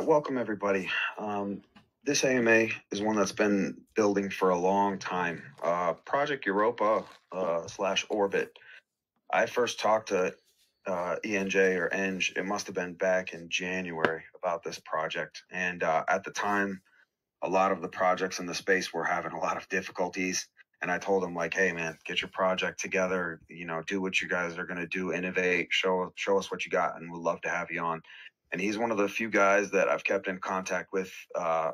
Welcome everybody. This AMA is one that's been building for a long time. Project Europa / Orbit. I first talked to ENJ or Eng, it must have been back in January, about this project. And at the time, a lot of the projects in the space were having a lot of difficulties. And I told him, like, hey man, get your project together, you know, do what you guys are gonna do, innovate, show us what you got, and we'd love to have you on. And he's one of the few guys that I've kept in contact with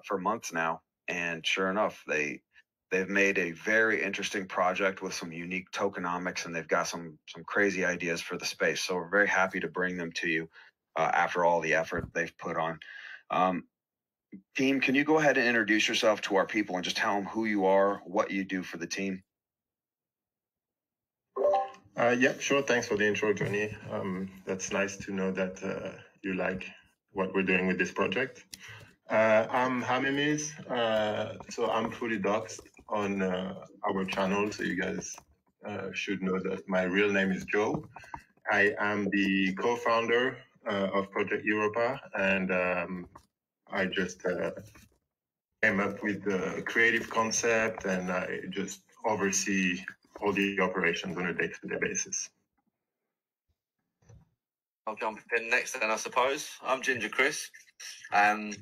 for months now. And sure enough, they've made a very interesting project with some unique tokenomics, and they've got some crazy ideas for the space. So we're very happy to bring them to you after all the effort they've put on. Team, can you go ahead and introduce yourself to our people and just tell them who you are, what you do for the team? Yeah, sure. Thanks for the intro, Johhny. That's nice to know that you like what we're doing with this project. I'm Hamimis, so I'm fully doxed on our channel, so you guys should know that my real name is Joe. I am the co-founder of Project Europa, and I just came up with the creative concept, and I just oversee all the operations on a day-to-day basis. I'll jump in next then, I suppose. I'm Ginger Chris. I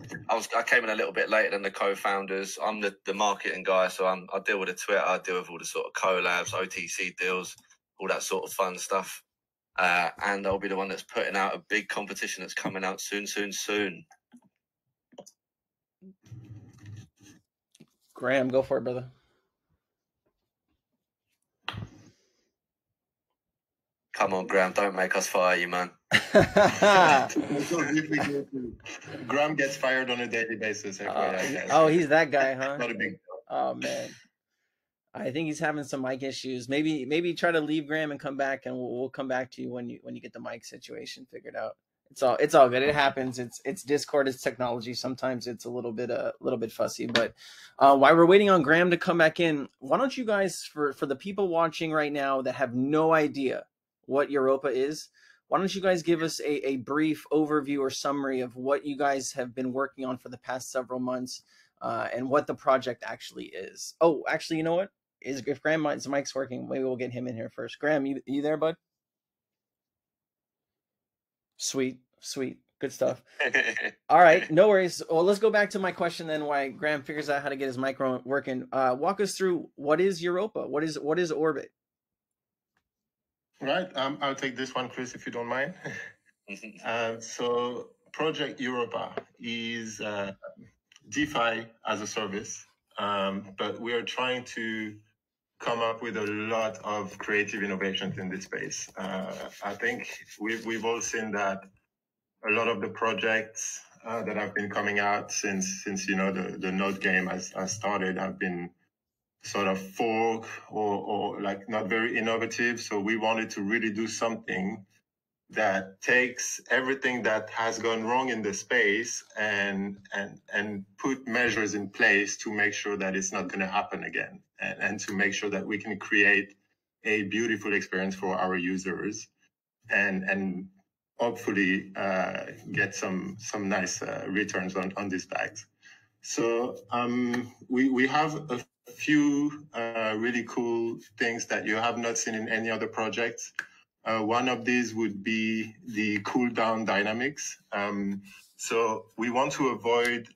came in a little bit later than the co-founders. I'm the marketing guy, so I deal with the Twitter, I deal with all the sort of collabs, OTC deals, all that sort of fun stuff. And I'll be the one that's putting out a big competition that's coming out soon. Graham, go for it, brother. Come on, Graham, don't make us fire you, man. Graham gets fired on a daily basis. Oh, he's that guy, huh? Not a big deal. Oh man, I think he's having some mic issues. Maybe try to leave Graham and come back, and we'll come back to you when you get the mic situation figured out. It's all good. It happens. It's Discord. It's technology. Sometimes it's a little bit fussy. But while we're waiting on Graham to come back in, why don't you guys, for the people watching right now that have no idea what Europa is, why don't you guys give us a brief overview or summary of what you guys have been working on for the past several months and what the project actually is. Oh, actually, you know what? If Graham's mic's working, maybe we'll get him in here first. Graham, you there, bud? Sweet. Good stuff. All right, no worries. Well, let's go back to my question then, why Graham figures out how to get his mic working. Walk us through, what is Europa? What is Orbit? Right. I'll take this one, Chris, if you don't mind. So Project Europa is DeFi as a service, but we are trying to come up with a lot of creative innovations in this space. I think we've all seen that a lot of the projects that have been coming out since you know the node game has started have been sort of fork or like not very innovative. So we wanted to really do something that takes everything that has gone wrong in the space and put measures in place to make sure that it's not going to happen again, and to make sure that we can create a beautiful experience for our users and hopefully get some nice returns on these bags. So we have a few really cool things that you have not seen in any other projects. One of these would be the cooldown dynamics. So we want to avoid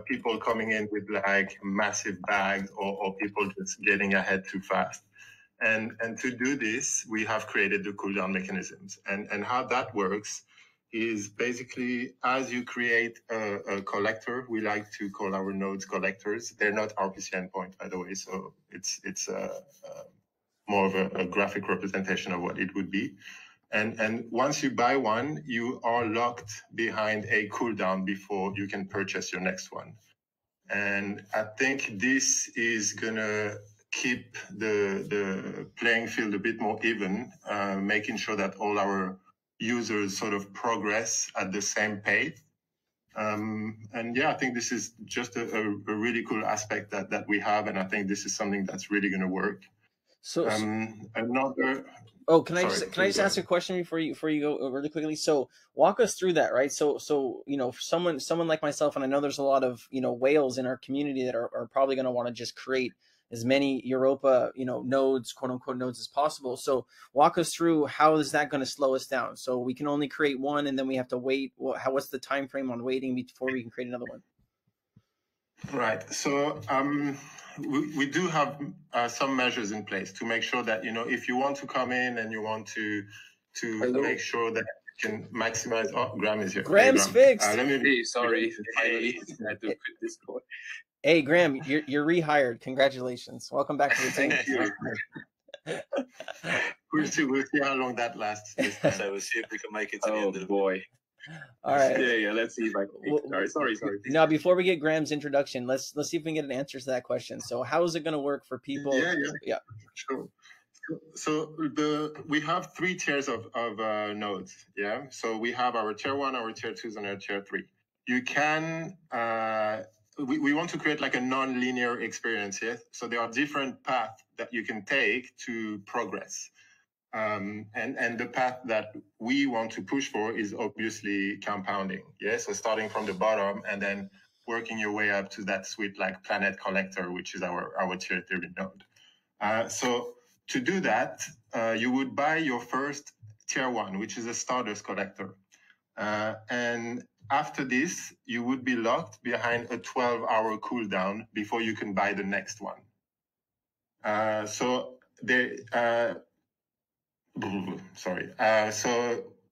people coming in with like massive bags or people just getting ahead too fast. And to do this, we have created the cooldown mechanisms. And how that works is basically, as you create a collector, we like to call our nodes collectors. They're not RPC endpoint, by the way, so it's more of a graphic representation of what it would be. And once you buy one, you are locked behind a cooldown before you can purchase your next one. And I think this is gonna keep the playing field a bit more even, making sure that all our users sort of progress at the same pace. And yeah, I think this is just a really cool aspect that we have, and I think this is something that's really going to work. So, another. oh, can I Sorry, just ask a question before you go really quickly? So walk us through that, right? So for someone like myself, and I know there's a lot of whales in our community that are probably going to want to just create as many Europa nodes, quote unquote nodes, as possible. So walk us through, how is that going to slow us down? So we can only create one, and then we have to wait. What's the time frame on waiting before we can create another one? Right. So we do have some measures in place to make sure that, if you want to come in and you want to make sure that you can maximize. Oh, Graham is here. Graham's fixed. Let me be sorry. Finally, I had to quit Discord. Hey, Graham, you're rehired. Congratulations. Welcome back to the team. Thank you. We'll see how long that lasts. So we'll see if we can make it to the end of the boy. All right. Yeah. Let's see if I can. Sorry. Now, before we get Graham's introduction, let's see if we can get an answer to that question. So, how is it going to work for people? Yeah. Sure. So we have 3 tiers of nodes. Yeah. So we have our tier 1, our tier 2s, and our tier 3. You can. We want to create like a non-linear experience here. So there are different paths that you can take to progress. And the path that we want to push for is obviously compounding. Yeah. So starting from the bottom and then working your way up to that sweet like planet collector, which is our tier 3 node. So to do that, you would buy your first tier 1, which is a Stardust collector. And after this, you would be locked behind a 12-hour cooldown before you can buy the next one. So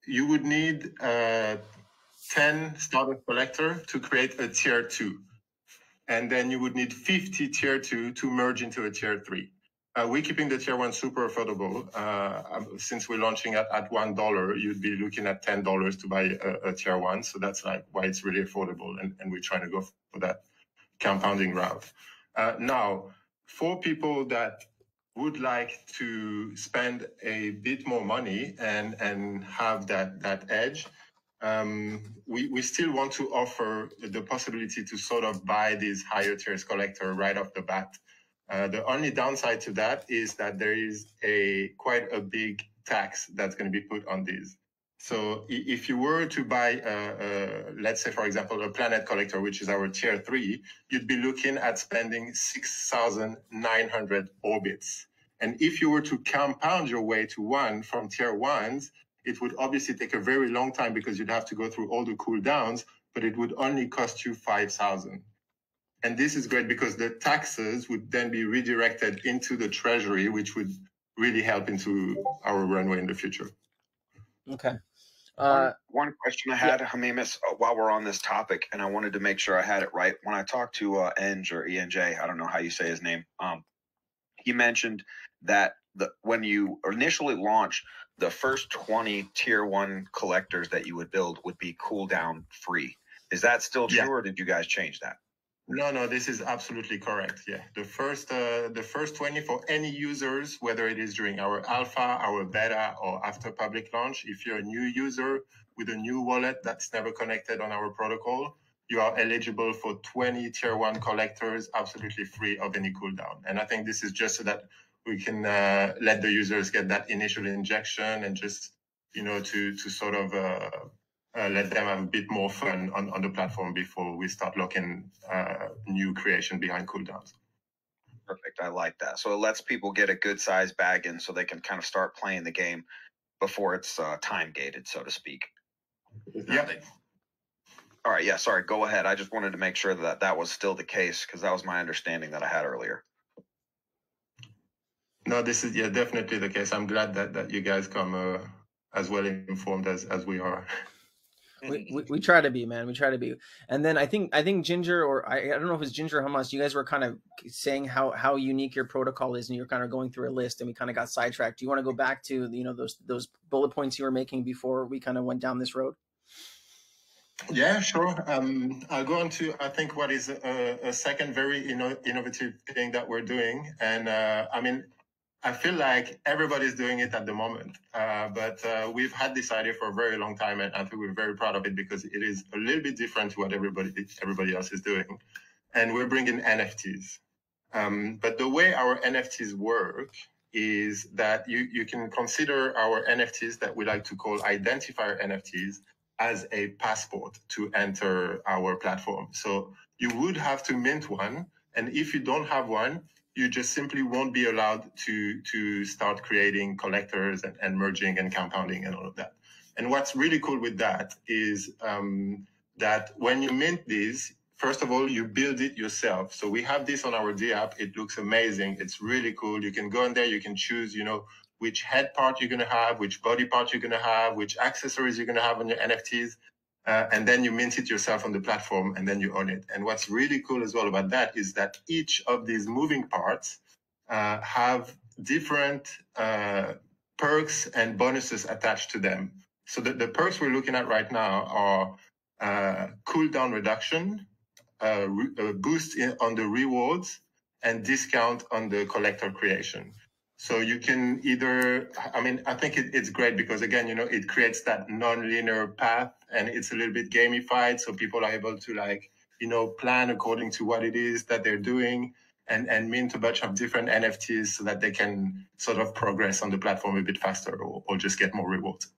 you would need 10 starter collector to create a tier 2. And then you would need 50 tier 2 to merge into a tier 3. We're keeping the tier 1 super affordable. Since we're launching at $1, you'd be looking at $10 to buy a tier 1. So that's like why it's really affordable. And we're trying to go for that compounding route. Now, for people that would like to spend a bit more money and have that edge, we still want to offer the possibility to sort of buy these higher tiers collector right off the bat. The only downside to that is that there is quite a big tax that's going to be put on these. So if you were to buy, let's say, for example, a planet collector, which is our tier 3, you'd be looking at spending 6,900 orbits. And if you were to compound your way to 1 from tier 1s, it would obviously take a very long time because you'd have to go through all the cooldowns, but it would only cost you 5,000. And this is great because the taxes would then be redirected into the Treasury, which would really help into our runway in the future. Okay. One question I had, Hamimis, while we're on this topic, and I wanted to make sure I had it right. When I talked to Eng or ENJ, I don't know how you say his name, he mentioned that when you initially launch, the first 20 tier 1 collectors that you would build would be cooldown free. Is that still true, or did you guys change that? No, this is absolutely correct. Yeah, the first 20 for any users, whether it is during our alpha, our beta, or after public launch. If you're a new user with a new wallet that's never connected on our protocol, you are eligible for 20 tier 1 collectors absolutely free of any cooldown. And I think this is just so that we can let the users get that initial injection and just, to sort of let them have a bit more fun on the platform before we start locking new creation behind cooldowns. Perfect. I like that. So it lets people get a good size bag in so they can kind of start playing the game before it's time gated, so to speak. Yeah. All right. Yeah. Sorry. Go ahead. I just wanted to make sure that was still the case because that was my understanding that I had earlier. No, this is definitely the case. I'm glad that you guys come as well informed as we are. We try to be, man. We try to be. And then I think Ginger, or I don't know if it's Ginger or Hamas, you guys were kind of saying how unique your protocol is, and you're kind of going through a list, and we kind of got sidetracked. Do you want to go back to those bullet points you were making before we kind of went down this road? Yeah, sure. I'll go on to, I think, what is a second very innovative thing that we're doing. And I feel like everybody's doing it at the moment, but we've had this idea for a very long time, and I think we're very proud of it because it is a little bit different to what everybody else is doing. And we're bringing NFTs. But the way our NFTs work is that you can consider our NFTs that we like to call identifier NFTs as a passport to enter our platform. So you would have to mint one, and if you don't have one, you just simply won't be allowed to start creating collectors and merging and compounding and all of that. And what's really cool with that is that when you mint these, first of all, you build it yourself. So we have this on our D app. It looks amazing. It's really cool. You can go in there, you can choose, which head part you're going to have, which body part you're going to have, which accessories you're going to have on your NFTs. And then you mint it yourself on the platform, and then you own it. And what's really cool as well about that is that each of these moving parts have different perks and bonuses attached to them. So the perks we're looking at right now are cooldown reduction, boost on the rewards, and discount on the collector creation. So you can either, I think it's great because, again, it creates that non-linear path, and it's a little bit gamified. So people are able to plan according to what it is that they're doing and mint a bunch of different NFTs so that they can sort of progress on the platform a bit faster or just get more rewards.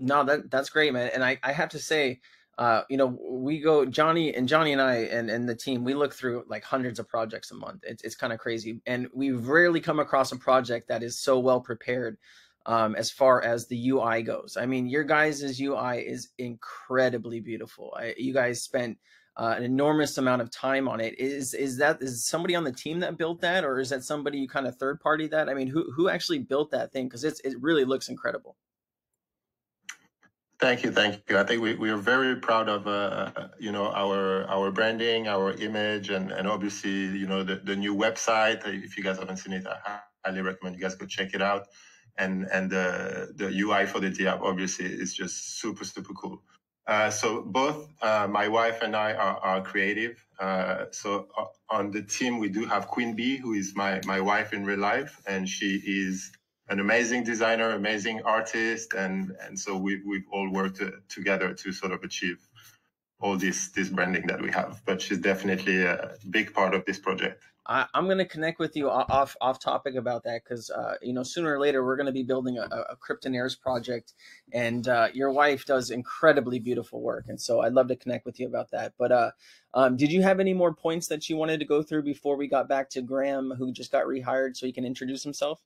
No, that's great, man. And I have to say, we go, Johhny and I and the team, we look through like hundreds of projects a month. It's kind of crazy. And we've rarely come across a project that is so well prepared as far as the UI goes. I mean, your guys' UI is incredibly beautiful. You guys spent an enormous amount of time on it. Is somebody on the team that built that, or is that somebody you kind of third party that? I mean, who actually built that thing? Because it really looks incredible. Thank you. I think we are very proud of our branding, our image, and obviously the new website. If you guys haven't seen it, I highly recommend you guys go check it out. And the UI for the DApp obviously is just super cool. So both my wife and I are creative. So on the team we do have Queen Bee, who is my wife in real life, and she is an amazing designer, amazing artist, and so we've all worked together to sort of achieve all this branding that we have. But she's definitely a big part of this project. I'm going to connect with you off topic about that because sooner or later we're going to be building a Kryptonaires project, and your wife does incredibly beautiful work, and so I'd love to connect with you about that. But did you have any more points that you wanted to go through before we got back to Graham, who just got rehired, so he can introduce himself?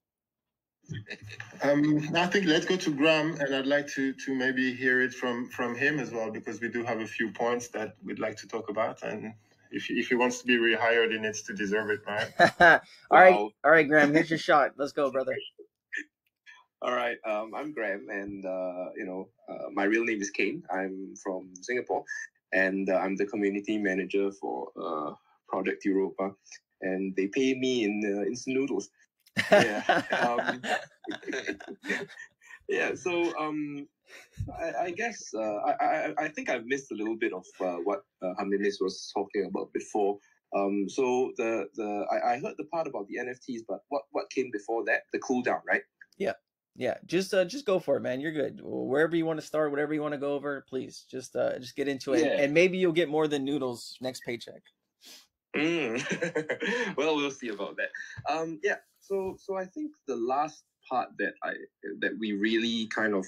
I think let's go to Graham, and I'd like to maybe hear it from him as well, because we do have a few points that we'd like to talk about. And if he wants to be rehired, he needs to deserve it, right? All right, Graham, here's your shot. Let's go, brother. All right, I'm Graham, and my real name is Kane. I'm from Singapore, and I'm the community manager for Project Europa, and they pay me in instant noodles. Yeah. Yeah. So I guess I think I've missed a little bit of what Jimenez was talking about before. So I heard the part about the NFTs, but what came before that? The cooldown, right? Yeah. Just go for it, man. You're good. Wherever you want to start, whatever you want to go over, please just get into it, and maybe you'll get more than noodles next paycheck. Well, we'll see about that. Yeah. So I think the last part that we really kind of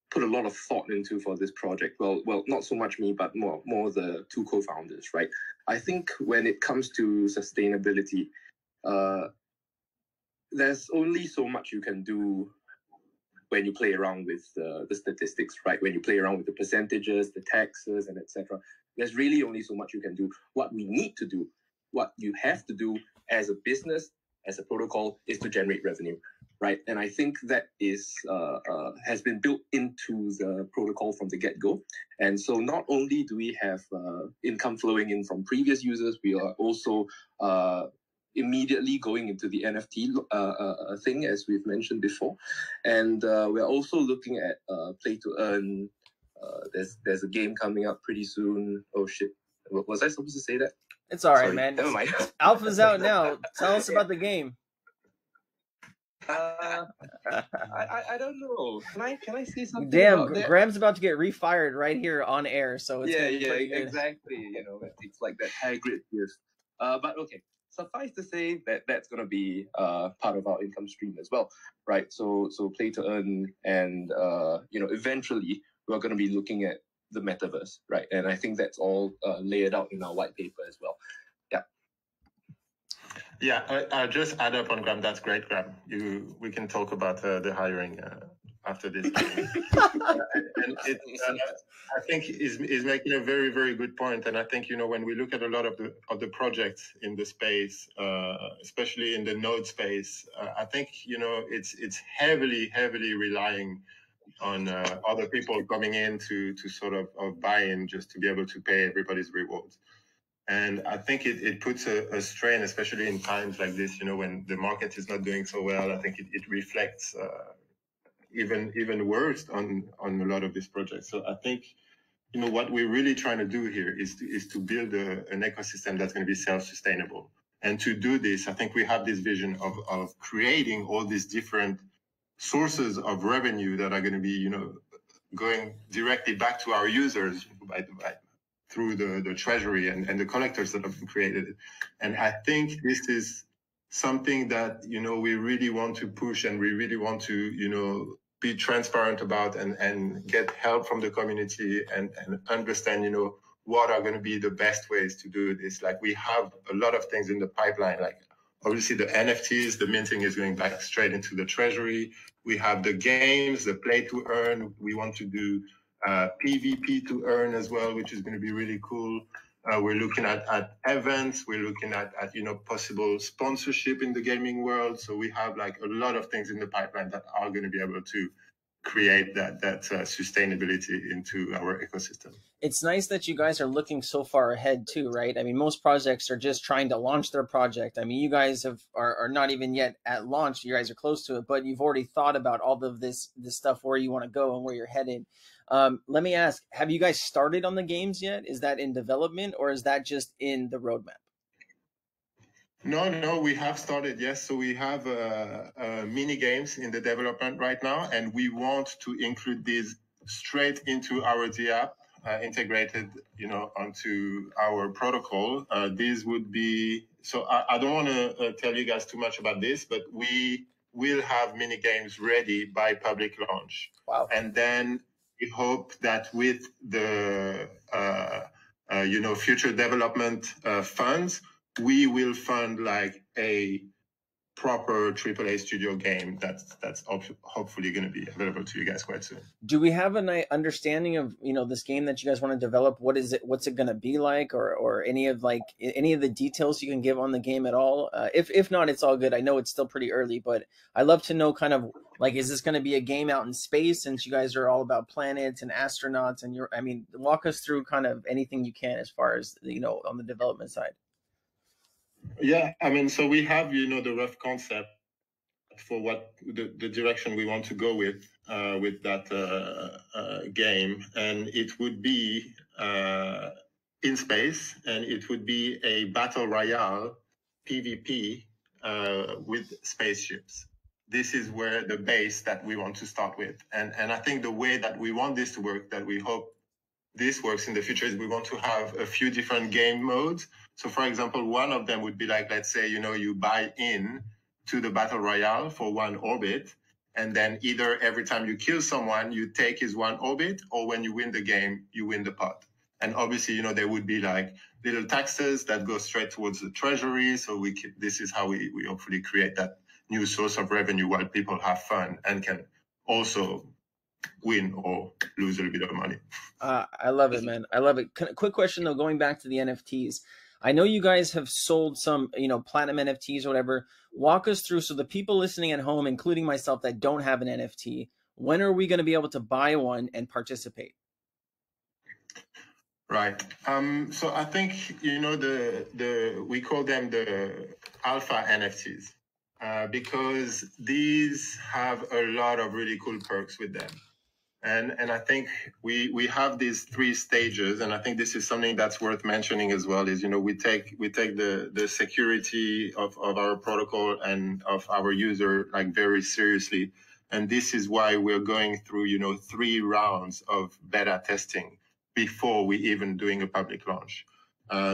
put a lot of thought into for this project. Well, not so much me, but more the two co-founders, right? I think when it comes to sustainability, there's only so much you can do when you play around with the statistics, right? When you play around with the percentages, the taxes, and etc. There's really only so much you can do. What we need to do, what you have to do as a business, as a protocol, is to generate revenue, right? And I think that is has been built into the protocol from the get-go. And so not only do we have income flowing in from previous users, we are also immediately going into the NFT thing, as we've mentioned before. And we're also looking at play to earn. There's a game coming up pretty soon. Oh shit. Was I supposed to say that? It's all right, Sorry, man. never mind. Alpha's out now. Tell us about the game. I don't know. Can I say something? Damn, about that? Graham's about to get refired right here on air. So it's yeah, exactly. exactly. It's like that high grade gift. But okay. suffice to say that that's going to be part of our income stream as well, right? So play to earn, and eventually we're going to be looking at the metaverse, right? And I think that's all laid out in our white paper as well. Yeah, I'll just add up on Graham. That's great, Graham. We can talk about the hiring after this. And I think is making a very, very good point. And I think, when we look at a lot of the projects in the space, especially in the node space, I think, it's heavily relying on other people coming in to sort of buy in just to be able to pay everybody's rewards. And I think it puts a strain, especially in times like this, when the market is not doing so well. I think it reflects even worse on a lot of these projects. So I think, what we're really trying to do here is to build an ecosystem that's going to be self-sustainable. And to do this, I think we have this vision of creating all these different sources of revenue that are going to be, going directly back to our users through the Treasury and the collectors that have been created. And I think this is something that, we really want to push, and we really want to, be transparent about and get help from the community and understand, what are going to be the best ways to do this. Like, we have a lot of things in the pipeline, like obviously the NFTs, the minting is going back straight into the Treasury. We have the games, the play to earn. We want to do PvP to earn as well, which is going to be really cool. We're looking at events. We're looking at possible sponsorship in the gaming world. So we have like a lot of things in the pipeline that are going to be able to create that sustainability into our ecosystem. It's nice that you guys are looking so far ahead too, right? I mean, most projects are just trying to launch their project. I mean, you guys are not even yet at launch. You guys are close to it, but you've already thought about all of this stuff, where you want to go and where you're headed. Let me ask, have you guys started on the games yet? Is that in development, or is that just in the roadmap? No, we have started, yes. So we have mini games in the development right now, and we want to include these straight into our DApp, integrated, onto our protocol. These would be, so I don't want to tell you guys too much about this, but we will have mini games ready by public launch. Wow. And then we hope that with the future development funds, we will fund like a proper AAA studio game that's hopefully going to be available to you guys quite soon. Do we have an understanding of this game that you guys want to develop? What is it? What's it going to be like, or any of the details you can give on the game at all? If not, it's all good. I know it's still pretty early, but I love to know kind of like, is this going to be a game out in space, since you guys are all about planets and astronauts, and walk us through kind of anything you can as far as on the development side. Yeah, I mean, so we have, the rough concept for what the direction we want to go with that game. And it would be in space, and it would be a battle royale PvP with spaceships. This is where the base that we want to start with. And I think the way that we want this to work, that we hope this works in the future, is we want to have a few different game modes. So for example, one of them would be like, let's say, you buy in to the battle royale for one orbit, and then either every time you kill someone, you take his one orbit, or when you win the game, you win the pot. And obviously, there would be like little taxes that go straight towards the Treasury. So this is how we hopefully create that new source of revenue while people have fun and can also win or lose a little bit of money. I love it, man. I love it. Quick question though, going back to the NFTs. I know you guys have sold some, platinum NFTs or whatever. Walk us through, so the people listening at home, including myself, that don't have an NFT, when are we going to be able to buy one and participate? Right. So I think, we call them the alpha NFTs because these have a lot of really cool perks with them. And I think we have these 3 stages, and I think this is something that's worth mentioning as well, is, we take the security of our protocol and of our user like very seriously. And this is why we're going through, 3 rounds of beta testing before we even doing a public launch.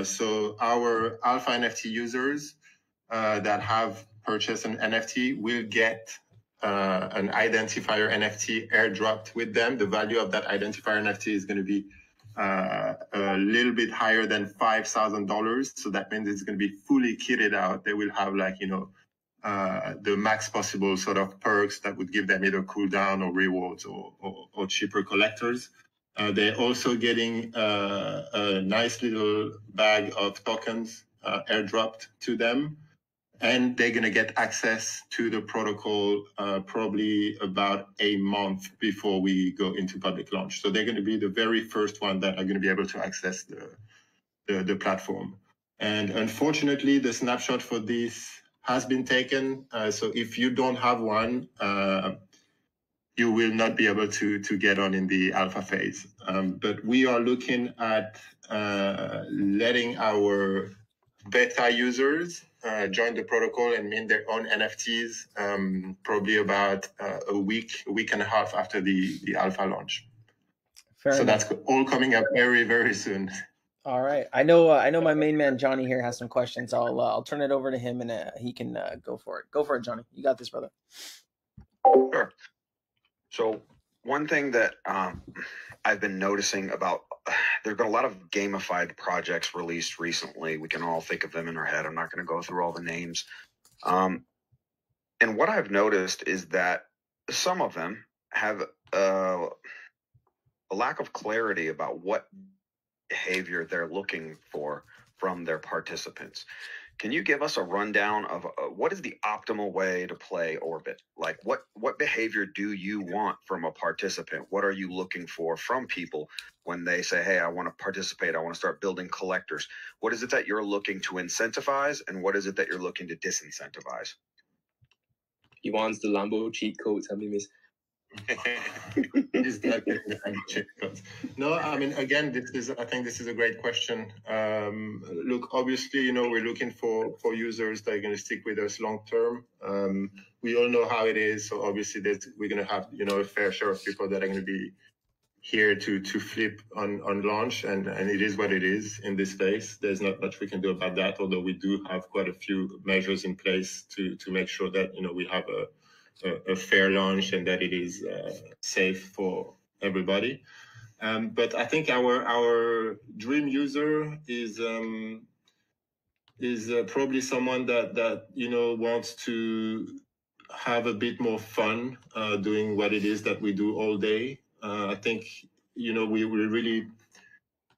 So our alpha NFT users, that have purchased an NFT will get an identifier NFT airdropped with them. The value of that identifier NFT is going to be a little bit higher than $5,000. So that means it's going to be fully kitted out. They will have like, the max possible sort of perks that would give them either cooldown or rewards or cheaper collectors. They're also getting a nice little bag of tokens airdropped to them. And they're going to get access to the protocol probably about a month before we go into public launch. So they're going to be the very first one that are going to be able to access the platform. And unfortunately, the snapshot for this has been taken. So if you don't have one, you will not be able to get on in the alpha phase. But we are looking at letting our beta users join the protocol and mint their own NFTs probably about a week and a half after the alpha launch. Fair so enough. That's all coming up very, very soon. All right. I know my main man Johhny here has some questions. I'll turn it over to him and he can go for it. Go for it, Johhny. You got this, brother. Sure. So one thing that I've been noticing about, there've been a lot of gamified projects released recently. We can all think of them in our head. I'm not going to go through all the names. And what I've noticed is that some of them have a lack of clarity about what behavior they're looking for from their participants. Can you give us a rundown of what is the optimal way to play Orbit? Like what behavior do you want from a participant? What are you looking for from people when they say, hey, I want to participate, I want to start building collectors? What is it that you're looking to incentivize, and what is it that you're looking to disincentivize? He wants the Lambo cheat codes, I mean, miss. No, I mean, again, I think this is a great question. Look, obviously, we're looking for users that are going to stick with us long term. We all know how it is, so obviously we're going to have a fair share of people that are going to be here to flip on launch, and it is what it is in this space. There's not much we can do about that, although we do have quite a few measures in place to make sure that we have a fair launch and that it is safe for everybody. But I think our dream user is probably someone that wants to have a bit more fun doing what it is that we do all day. I think we're really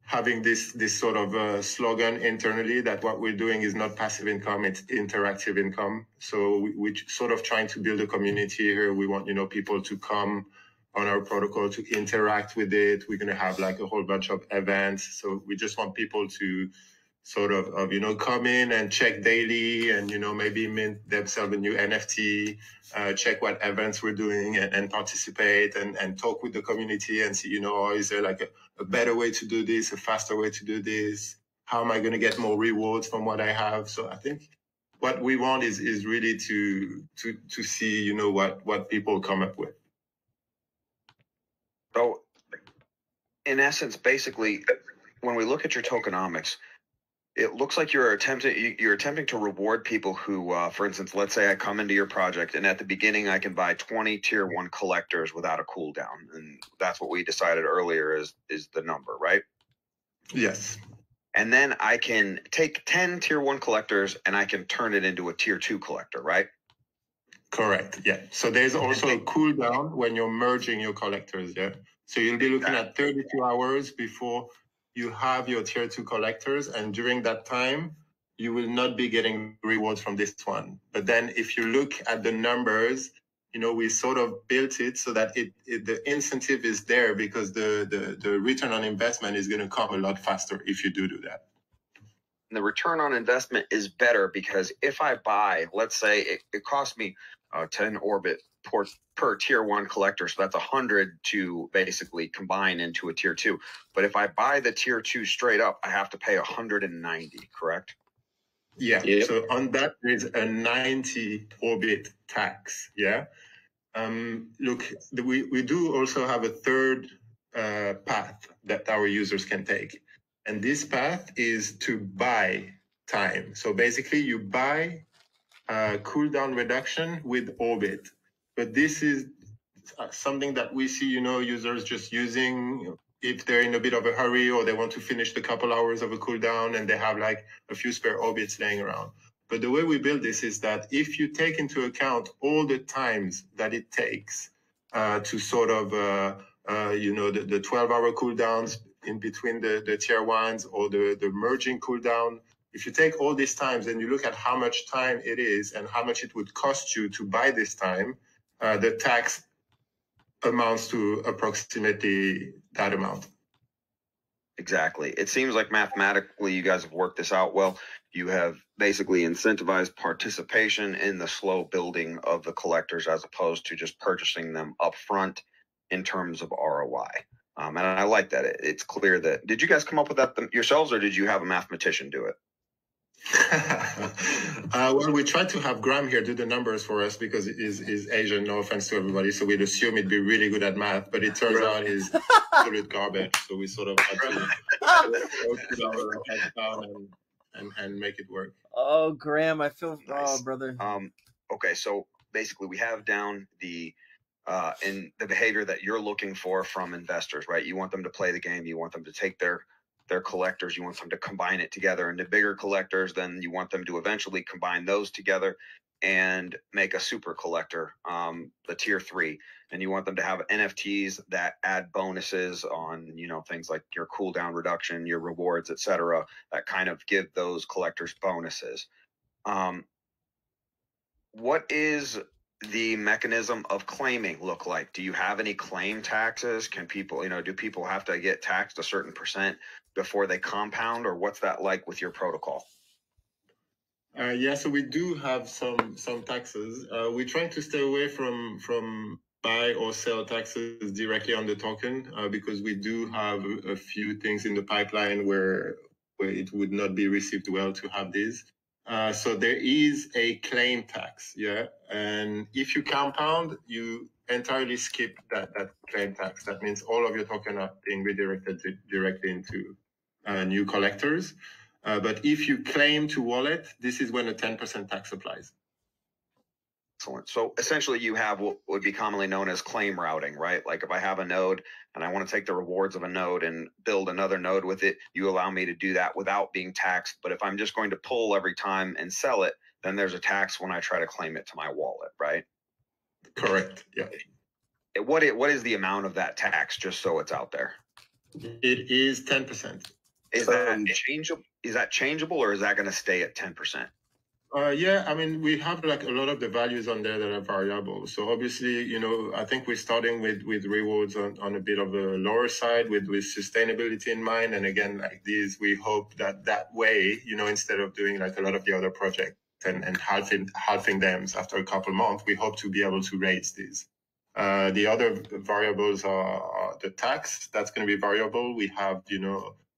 having this sort of slogan internally that what we're doing is not passive income, it's interactive income. So we're sort of trying to build a community here. We want people to come on our protocol to interact with it. We're going to have like a whole bunch of events. So we just want people to sort of come in and check daily and maybe mint themselves a new NFT, check what events we're doing and participate and talk with the community and see is there like a better way to do this, a faster way to do this? How am I going to get more rewards from what I have? So I think what we want is really to see what people come up with. So in essence, basically, when we look at your tokenomics, it looks like you're attempting to reward people who, for instance, let's say I come into your project and at the beginning I can buy 20 tier 1 collectors without a cooldown, and that's what we decided earlier is the number, right? Yes. And then I can take 10 tier 1 collectors and I can turn it into a tier 2 collector, right? Correct. Yeah. So there's also a cooldown when you're merging your collectors. Yeah. So you'll be looking at 32 hours before you have your tier 2 collectors, and during that time you will not be getting rewards from this one. But then if you look at the numbers, we sort of built it so that the incentive is there, because the return on investment is going to come a lot faster if you do that. And the return on investment is better because if I buy, let's say it costs me 10 orbit per tier 1 collector, so that's 100 to basically combine into a tier 2. But if I buy the tier 2 straight up, I have to pay 190, correct? Yeah. Yep. So on that there's a 90 orbit tax. Yeah. Look, we do also have a third path that our users can take, and this path is to buy time. So basically, you buy cooldown reduction with Orbit. But this is something that we see, users just using if they're in a bit of a hurry or they want to finish the couple hours of a cooldown and they have like a few spare Orbits laying around. But the way we build this is that if you take into account all the times that it takes to sort of, the 12-hour cooldowns in between the tier ones or the merging cooldown, if you take all these times and you look at how much time it is and how much it would cost you to buy this time, the tax amounts to approximately that amount. Exactly. It seems like mathematically you guys have worked this out well. You have basically incentivized participation in the slow building of the collectors as opposed to just purchasing them up front in terms of ROI. And I like that. It's clear that, did you guys come up with that yourselves or did you have a mathematician do it? Well, we tried to have Graham here do the numbers for us because he's Asian, no offense to everybody, so we'd assume he'd be really good at math, but it turns out he's absolute garbage, so we sort of had to put our heads down and make it work. Oh, Graham, I feel Nice. brother. Okay, so basically we have down the in the behavior that you're looking for from investors, right? You want them to play the game, you want them to take their collectors, you want them to combine it together into bigger collectors, then you want them to eventually combine those together and make a super collector, the tier 3, and you want them to have NFTs that add bonuses on, things like your cooldown reduction, your rewards, etc., that kind of give those collectors bonuses. What is the mechanism of claiming look like? Do you have any claim taxes? Can people, do people have to get taxed a certain percent before they compound, or what's that like with your protocol? Yeah, so we do have some taxes. We're trying to stay away from buy or sell taxes directly on the token because we do have a few things in the pipeline where it would not be received well to have these. So there is a claim tax, yeah, and if you compound, you entirely skip that claim tax. That means all of your token are being redirected directly into new collectors. But if you claim to wallet, this is when a 10% tax applies. Excellent. So essentially you have what would be commonly known as claim routing, right? Like if I have a node and I want to take the rewards of a node and build another node with it, you allow me to do that without being taxed. But if I'm just going to pull every time and sell it, then there's a tax when I try to claim it to my wallet, right? Correct. Yeah. What is the amount of that tax, just so it's out there? It is 10%. Is that changeable? Is that changeable, or is that going to stay at 10%? Yeah, I mean, we have like a lot of the values on there that are variable. So obviously, I think we're starting with rewards on a bit of a lower side with sustainability in mind. And again, like these, we hope that way, instead of doing like a lot of the other projects and halving them after a couple months, we hope to be able to raise these. The other variables are the tax. That's going to be variable. We have,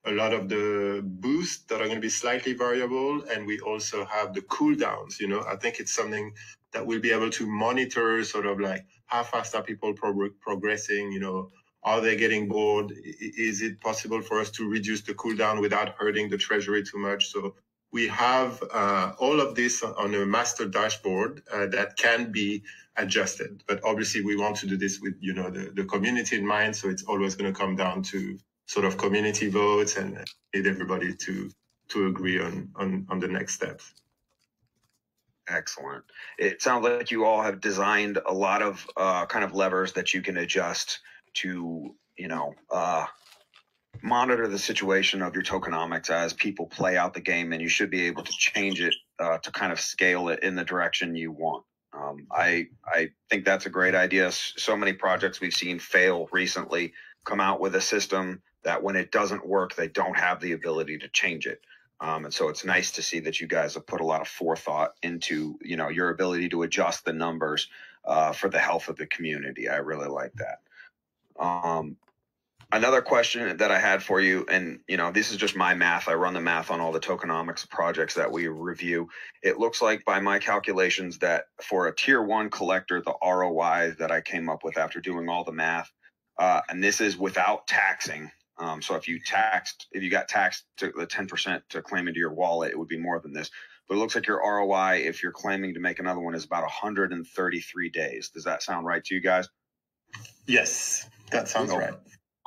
a lot of the boosts that are going to be slightly variable. And we also have the cooldowns, I think it's something that we'll be able to monitor sort of like how fast are people progressing, are they getting bored? Is it possible for us to reduce the cooldown without hurting the treasury too much? So we have all of this on a master dashboard that can be adjusted. But obviously we want to do this with, the community in mind. So it's always going to come down to sort of community votes and need everybody to agree on the next steps. Excellent. It sounds like you all have designed a lot of kind of levers that you can adjust to, monitor the situation of your tokenomics as people play out the game, and you should be able to change it to kind of scale it in the direction you want. I think that's a great idea. So many projects we've seen fail recently come out with a system that when it doesn't work, they don't have the ability to change it. And so it's nice to see that you guys have put a lot of forethought into, your ability to adjust the numbers for the health of the community. I really like that. Another question that I had for you, and this is just my math. I run the math on all the tokenomics projects that we review. It looks like by my calculations that for a tier 1 collector, the ROI that I came up with after doing all the math, and this is without taxing. So if you got taxed to the 10% to claim into your wallet, it would be more than this. but it looks like your ROI, if you're claiming to make another one, is about 133 days. Does that sound right to you guys? Yes, that sounds right.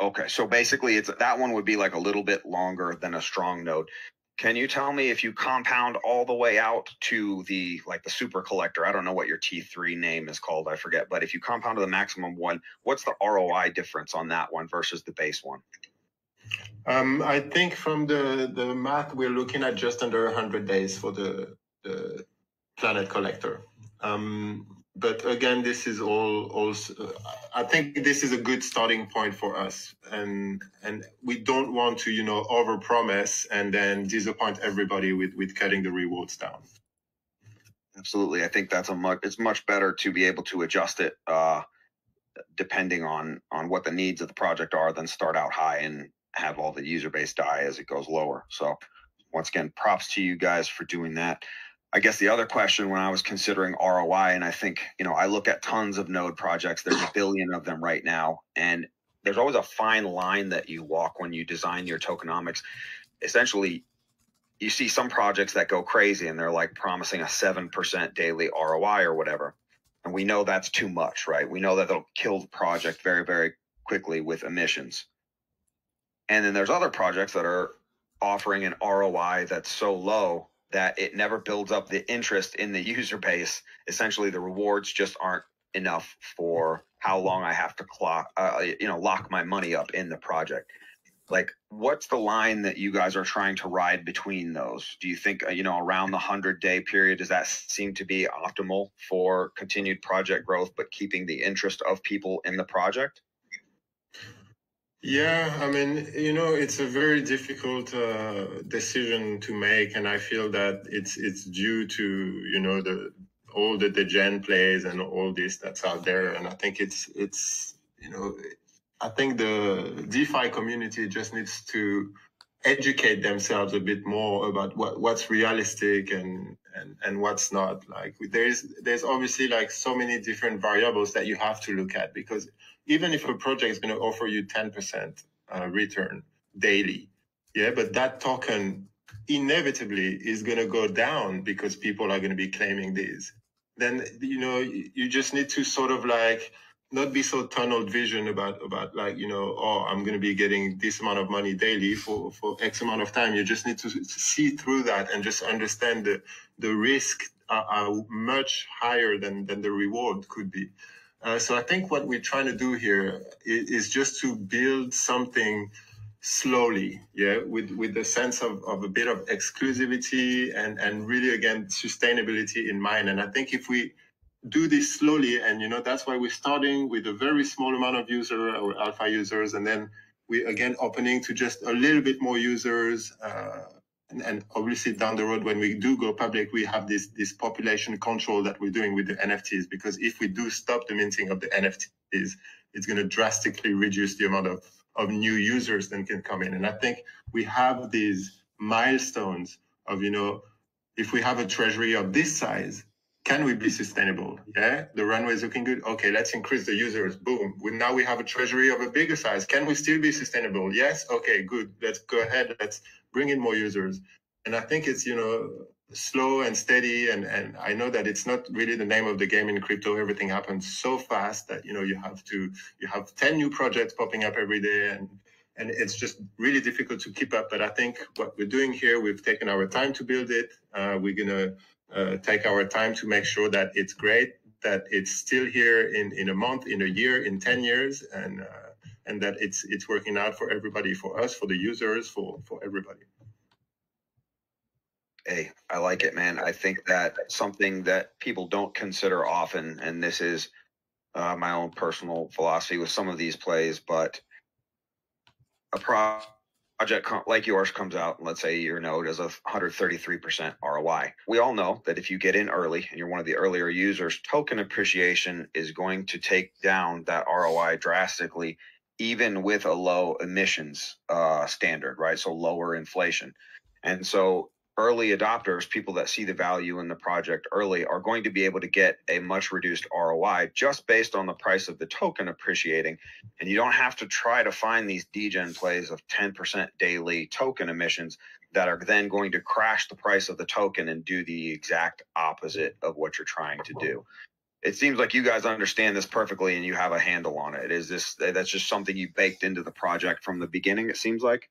Okay, so basically that one would be like a little bit longer than a strong node. Can you tell me if you compound all the way out to the super collector? I don't know what your T3 name is called, I forget, but if you compound to the maximum one, what's the ROI difference on that one versus the base one? I think from the math, we're looking at just under 100 days for the planet collector. But again, this is all also, I think this is a good starting point for us, and we don't want to overpromise and then disappoint everybody with cutting the rewards down. Absolutely, I think it's much better to be able to adjust it depending on what the needs of the project are than start out high and have all the user base die as it goes lower. So once again, props to you guys for doing that. I guess the other question when I was considering ROI, and I think, I look at tons of node projects, there's a billion of them right now, and there's always a fine line that you walk when you design your tokenomics. Essentially, you see some projects that go crazy and they're like promising a 7% daily ROI or whatever. And we know that's too much, right? We know that they'll kill the project very, very quickly with emissions. And then there's other projects that are offering an ROI that's so low that it never builds up the interest in the user base. Essentially, the rewards just aren't enough for how long I have to lock my money up in the project. Like, what's the line that you guys are trying to ride between those? Do you think, around the 100-day period, does that seem to be optimal for continued project growth, but keeping the interest of people in the project? Yeah, I mean, it's a very difficult decision to make, and I feel that it's due to all the gen plays and all this that's out there, and I think I think the DeFi community just needs to educate themselves a bit more about what's realistic and what's not. Like there's obviously so many different variables that you have to look at, because even if a project is going to offer you 10% return daily, but that token inevitably is going to go down because people are going to be claiming these. Then you just need to sort of not be so tunnel vision about I'm going to be getting this amount of money daily for X amount of time. You just need to see through that and just understand the risk are much higher than the reward could be. So I think what we're trying to do here is just to build something slowly, with the sense of a bit of exclusivity and really, again, sustainability in mind. And I think if we do this slowly, and that's why we're starting with a very small amount of user or alpha users, and then we again opening to just a little bit more users, and obviously down the road when we do go public, we have this population control that we're doing with the NFTs, because if we do stop the minting of the NFTs, it's going to drastically reduce the amount of new users that can come in. And I think we have these milestones of if we have a treasury of this size, can we be sustainable? Yeah, the runway is looking good. Okay, let's increase the users. Boom. Now we have a treasury of a bigger size. Can we still be sustainable? Yes. Okay, good. Let's go ahead. Let's bring in more users. And I think it's, slow and steady. And I know that it's not really the name of the game in crypto. Everything happens so fast that, you have 10 new projects popping up every day, and it's just really difficult to keep up. But I think what we're doing here, we've taken our time to build it. We're going to take our time to make sure that it's great, that it's still here in a month, in a year, in 10 years, and that it's working out for everybody, for us, for the users, for everybody. Hey, I like it, man. I think that something that people don't consider often, and this is my own personal philosophy with some of these plays, but a project like yours comes out, and let's say your node is a 133% ROI. We all know that if you get in early and you're one of the earlier users, token appreciation is going to take down that ROI drastically, even with a low emissions standard, right? So lower inflation. And so early adopters, people that see the value in the project early, are going to be able to get a much reduced ROI just based on the price of the token appreciating. And you don't have to try to find these degen plays of 10% daily token emissions. that are then going to crash the price of the token and do the exact opposite of what you're trying to do. It seems like you guys understand this perfectly and you have a handle on it. That's just something you baked into the project from the beginning, it seems like?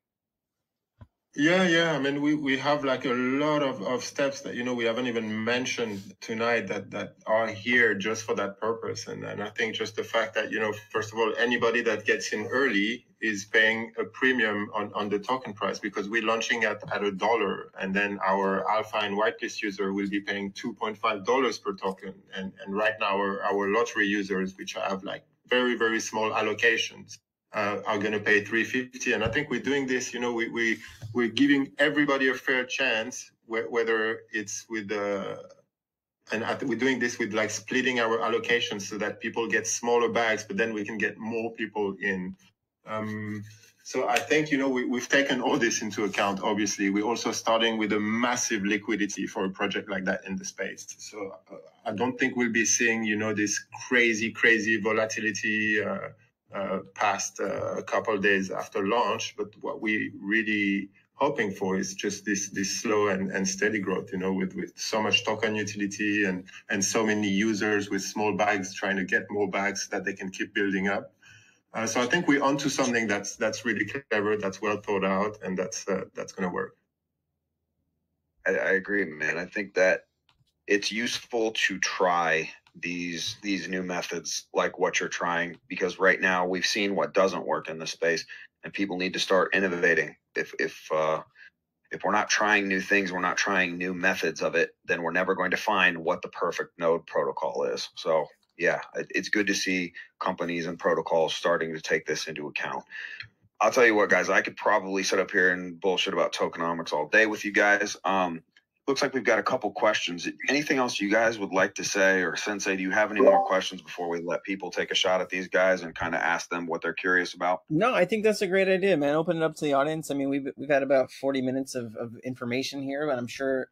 Yeah. I mean, we have like a lot of steps that, we haven't even mentioned tonight that are here just for that purpose. And I think just the fact that, first of all, anybody that gets in early is paying a premium on the token price, because we're launching at $1, and then our alpha and whitelist user will be paying $2.5 per token. And right now our lottery users, which have like very, very small allocations, are going to pay $3.50. And I think we're doing this, we're giving everybody a fair chance, whether it's with and I think we're doing this with like splitting our allocations so that people get smaller bags, but then we can get more people in. So I think, we've taken all this into account. Obviously, we're also starting with a massive liquidity for a project like that in the space. So I don't think we'll be seeing, this crazy volatility past a couple of days after launch. But what we really hoping for is just this slow and steady growth, with so much token utility and so many users with small bags trying to get more bags that they can keep building up. So I think we're onto something that's really clever, that's well thought out, and that's going to work. I agree, man. I think that it's useful to try these new methods like what you're trying, because right now we've seen what doesn't work in this space, and people need to start innovating. If we're not trying new things, we're not trying new methods of it, then we're never going to find what the perfect node protocol is. So yeah, it's good to see companies and protocols starting to take this into account. I'll tell you what, guys, I could probably sit up here and bullshit about tokenomics all day with you guys. Looks like we've got a couple questions. Anything else you guys would like to say? Or Sensei, do you have any more questions before we let people take a shot at these guys and kind of ask them what they're curious about? No, I think that's a great idea, man. Open it up to the audience. I mean, we've had about 40 minutes of information here, but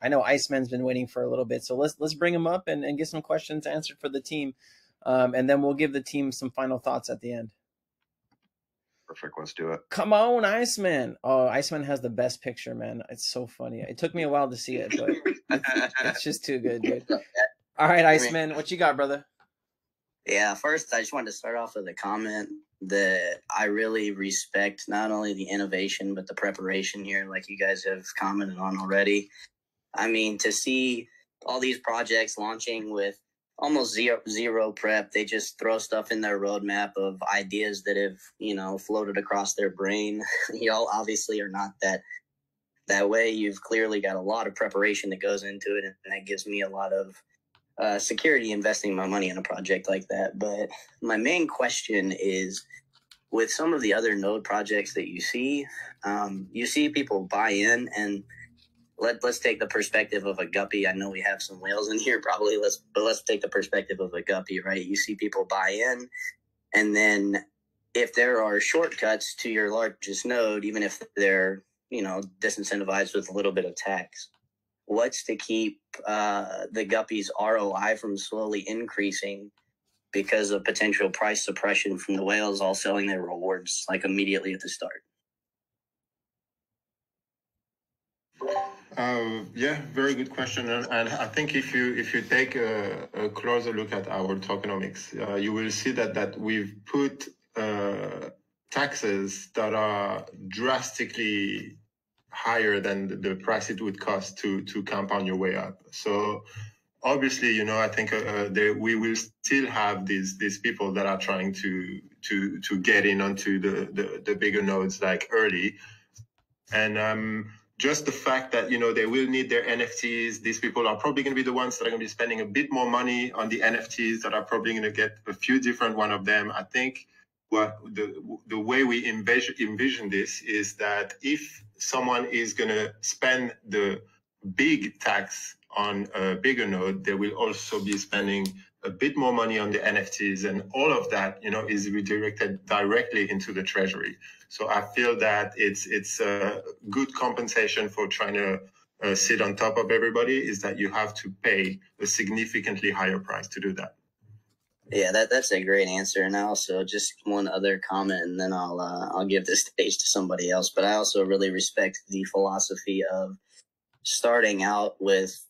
I know Iceman's been waiting for a little bit. So let's bring him up and get some questions answered for the team. And then we'll give the team some final thoughts at the end. Perfect. Let's do it. Come on, Iceman. Oh, Iceman has the best picture, man. It's so funny. It took me a while to see it, but it's just too good, dude. All right, Iceman, what you got, brother? Yeah, first, I just wanted to start off with a comment that I really respect not only the innovation, but the preparation here, like you guys have commented on already. I mean, to see all these projects launching with almost zero prep, they just throw stuff in their roadmap of ideas that have, floated across their brain. Y'all obviously are not that way. You've clearly got a lot of preparation that goes into it, and that gives me a lot of security investing my money in a project like that. But my main question is, with some of the other node projects that you see people buy in, and let's take the perspective of a guppy. I know we have some whales in here probably, but let's take the perspective of a guppy, right? You see people buy in, and then if there are shortcuts to your largest node, even if they're, disincentivized with a little bit of tax, what's to keep the guppy's ROI from slowly increasing because of potential price suppression from the whales all selling their rewards like immediately at the start? Yeah, very good question. And I think if you take a closer look at our tokenomics, you will see that we've put taxes that are drastically higher than the price it would cost to compound your way up. So obviously, I think we will still have these people that are trying to get in onto the bigger nodes like early. And just the fact that, they will need their NFTs. These people are probably going to be the ones that are going to be spending a bit more money on the NFTs, that are probably going to get a few different one of them. I think what the way we envision this is that if someone is going to spend the big tax on a bigger node, they will also be spending a bit more money on the NFTs, and all of that, is redirected directly into the treasury. So I feel that it's a good compensation for trying to sit on top of everybody, is that you have to pay a significantly higher price to do that. Yeah, that's a great answer. And also just one other comment, and then I'll give the stage to somebody else. But I also really respect the philosophy of starting out with,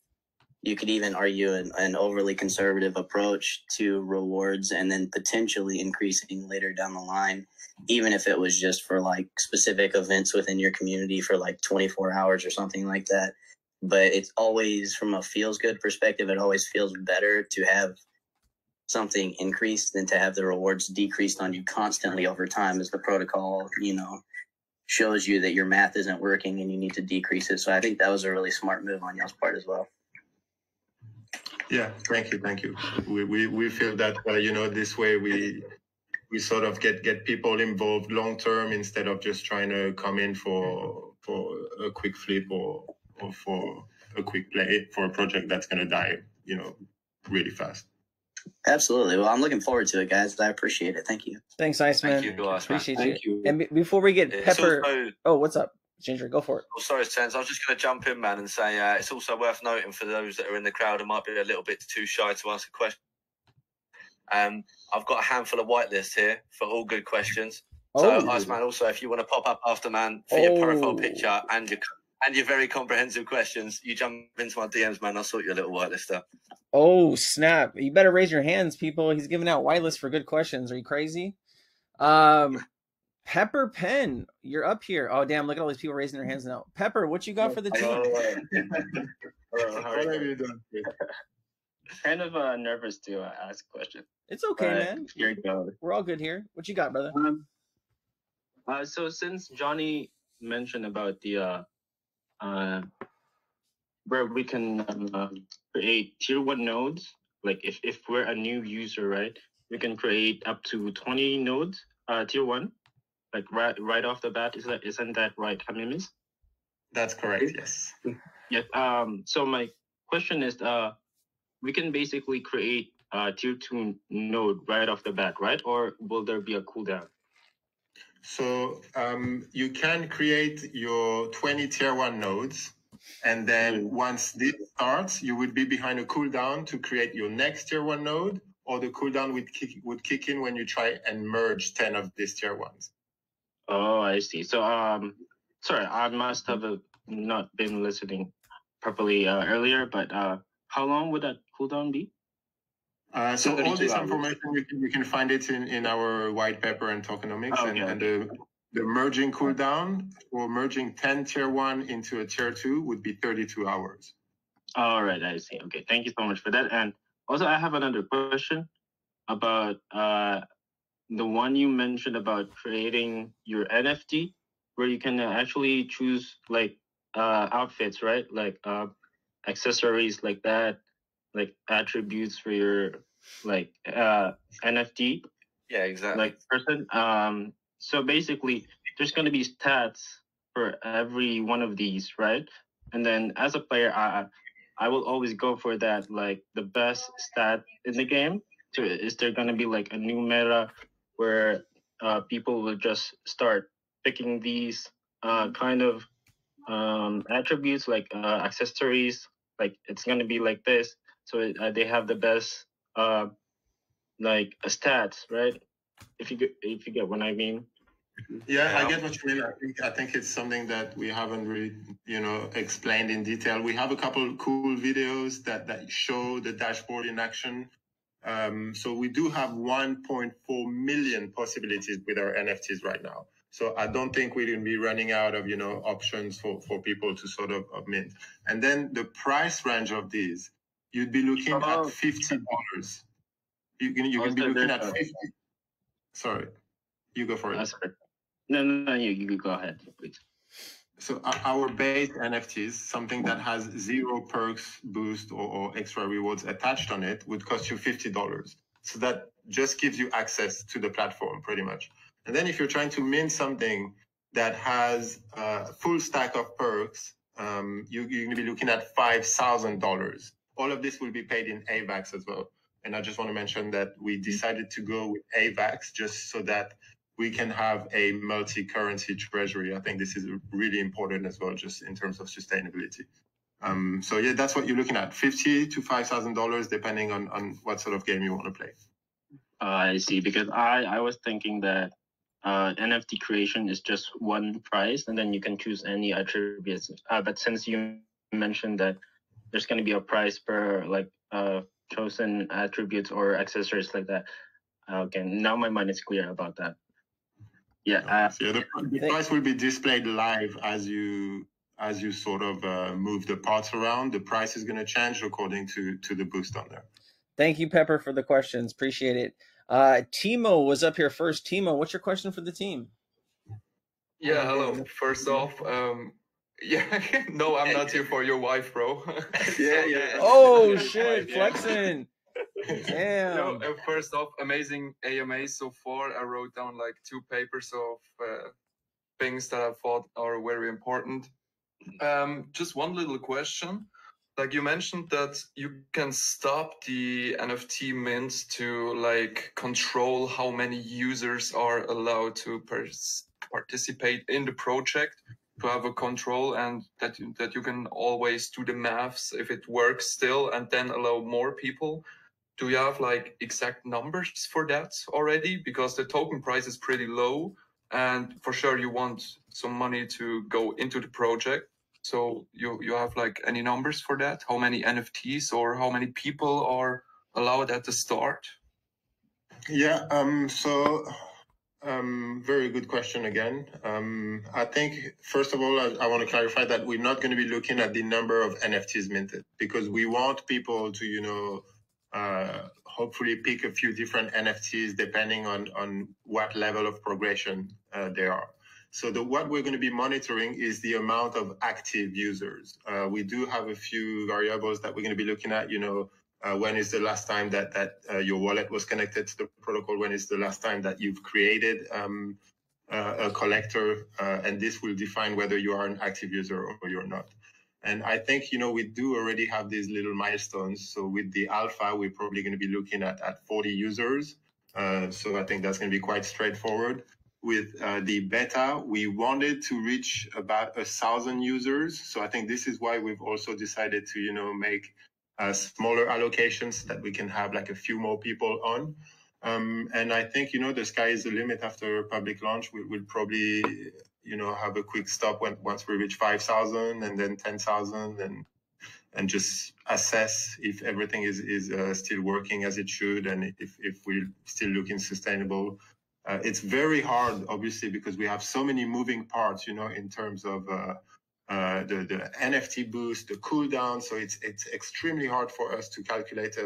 you could even argue an overly conservative approach to rewards, and then potentially increasing later down the line, even if it was just for like specific events within your community for like 24 hours or something like that. But it's always, from a feels good perspective, it always feels better to have something increased than to have the rewards decreased on you constantly over time, as the protocol, shows you that your math isn't working and you need to decrease it. So I think that was a really smart move on y'all's part as well. Yeah, thank you. We feel that this way we sort of get people involved long term, instead of just trying to come in for a quick flip or for a quick play for a project that's going to die really fast. Absolutely. Well, I'm looking forward to it, guys. I appreciate it. Thank you. Thanks, Iceman. Thank you, Iceman. Appreciate Thank you. And before we get Pepper, also, what's up, Ginger? Go for it. Oh, sorry, Sens. I was just going to jump in, man, and say it's also worth noting for those that are in the crowd and might be a little bit too shy to ask a question. I've got a handful of whitelists here for all good questions. So, Iceman, also, if you want to pop up after, man, for your profile picture and your very comprehensive questions, you jump into my DMs, man. I'll sort you a little whitelist up. Oh, snap. You better raise your hands, people. He's giving out whitelists for good questions. Are you crazy? Pepper Pen, you're up here. Oh, damn. Look at all these people raising their hands now. Pepper, what you got for the team? Hello, how are you doing? Kind of nervous to ask a question. It's okay, man. Here you go. We're all good here. What you got, brother? So since Johhny mentioned about the where we can create tier 1 nodes, like if we're a new user, right, we can create up to 20 nodes, tier 1, like right off the bat. Isn't that right, Hamimis? That's correct. Yes. Yes. So my question is, we can basically create a tier 2 node right off the bat, right? Or will there be a cooldown? So you can create your 20 tier 1 nodes, and then once this starts, you would be behind a cooldown to create your next tier 1 node, or the cooldown would kick in when you try and merge 10 of these tier 1s. Oh, I see. So sorry, I must have not been listening properly earlier, but how long would that cooldown be? So all this information, you can find it in our white paper and tokenomics. And the merging cooldown for merging 10 tier 1 into a tier 2 would be 32 hours. All right, I see. Okay, thank you so much for that. And also, I have another question about the one you mentioned about creating your NFT, where you can actually choose like outfits, right? Like accessories like that, like attributes for your like NFT. Yeah, exactly. Like person. So basically, there's going to be stats for every one of these, right? And then as a player, I will always go for that, like the best stat in the game. Is there going to be like a new meta where people will just start picking these kind of attributes, like accessories, like it's going to be like this, so they have the best like stats, right? If you get what I mean. Yeah, I get what you mean. I think it's something that we haven't really explained in detail. We have a couple cool videos that show the dashboard in action. So we do have 1.4 million possibilities with our NFTs right now. So I don't think we're going to be running out of options for people to sort of mint. And then the price range of these, you'd be looking at $50. You can be looking at 50. Sorry, you go for it. No, you go ahead, please. So our base NFTs, something that has 0 perks, boost, or extra rewards attached on it, would cost you $50. So that just gives you access to the platform, pretty much. And then if you're trying to mint something that has a full stack of perks, you're going to be looking at $5,000. All of this will be paid in AVAX as well. And I just want to mention that we decided to go with AVAX just so that we can have a multi-currency treasury. I think this is really important as well, just in terms of sustainability. So yeah, that's what you're looking at, $50,000 to $5,000, depending on what sort of game you want to play. I see. Because I was thinking that NFT creation is just one price, and then you can choose any attributes. But since you mentioned that there's going to be a price per like chosen attributes or accessories like that, okay, now my mind is clear about that. Yeah. So the price will be displayed live as you sort of move the parts around. The price is going to change according to the boost on there. Thank you, Pepper, for the questions. Appreciate it. Timo was up here first. Timo, what's your question for the team? Yeah, hello. First off, yeah, no, I'm not here for your wife, bro. Yeah. Oh shit, flexing. Damn. No, first off, amazing AMA so far. I wrote down like 2 papers of things that I thought are very important. Just one little question. Like you mentioned that you can stop the NFT mints to like control how many users are allowed to participate in the project, to have a control, and that you can always do the maths if it works still, and then allow more people. Do you have like exact numbers for that already? Because the token price is pretty low, and for sure you want some money to go into the project. So you have like any numbers for that? How many NFTs or how many people are allowed at the start? Yeah. Very good question again. I think, first of all, I want to clarify that we're not going to be looking at the number of NFTs minted, because we want people to, hopefully pick a few different NFTs depending on what level of progression they are. So what we're going to be monitoring is the amount of active users. We do have a few variables that we're going to be looking at, when is the last time that your wallet was connected to the protocol? When is the last time that you've created a collector? And this will define whether you are an active user or you're not. And I think, we do already have these little milestones. So with the alpha, we're probably going to be looking at 40 users. So I think that's going to be quite straightforward. With the beta, we wanted to reach about 1,000 users. So I think this is why we've also decided to, make smaller allocations that we can have like a few more people on. And I think, the sky is the limit after public launch. We'll probably, have a quick stop once we reach 5,000 and then 10,000 and just assess if everything is still working as it should, and if we're still looking sustainable. It's very hard, obviously, because we have so many moving parts, in terms of the NFT boost, the cooldown. So it's extremely hard for us to calculate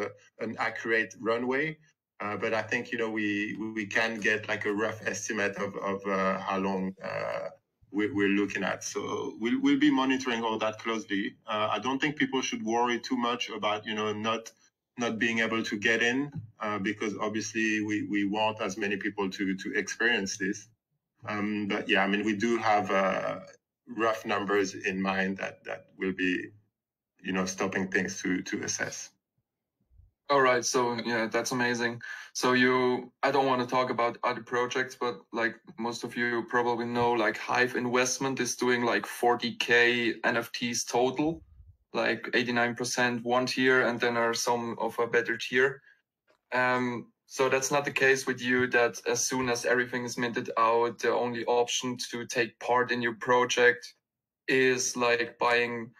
an accurate runway. But I think, we can get like a rough estimate of how long we're looking at. So we'll be monitoring all that closely. I don't think people should worry too much about, not being able to get in, because obviously we want as many people to experience this. But yeah, we do have rough numbers in mind that will be, stopping things to assess. All right, so yeah, that's amazing. So I don't want to talk about other projects, but like most of you probably know, like Hive Investment is doing like 40K NFTs total, like 89% one tier, and then are some of a better tier. So that's not the case with you, that as soon as everything is minted out, the only option to take part in your project is like buying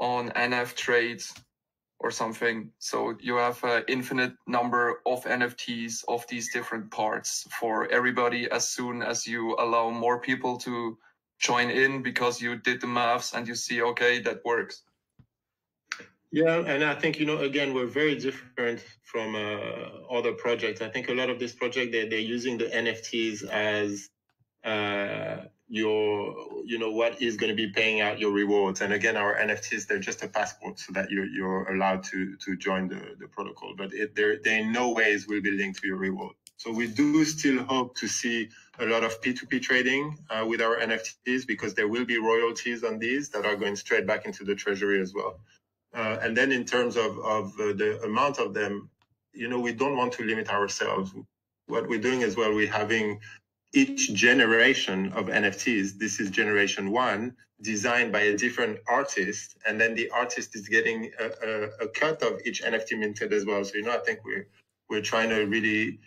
on NF trades or something. So you have an infinite number of NFTs of these different parts for everybody as soon as you allow more people to join in, because you did the maths and you see, okay, that works. Yeah, and I think, again, we're very different from other projects. I think a lot of this project, they're using the NFTs as what is going to be paying out your rewards. And again, our NFTs, they're just a passport so that you're allowed to join the protocol. But they in no ways will be linked to your reward. So we do still hope to see a lot of P2P trading with our NFTs, because there will be royalties on these that are going straight back into the treasury as well. And then in terms of the amount of them, we don't want to limit ourselves. What we're doing as well, we're having each generation of NFTs. This is generation 1, designed by a different artist, and then the artist is getting a cut of each NFT minted as well. So I think we're trying to really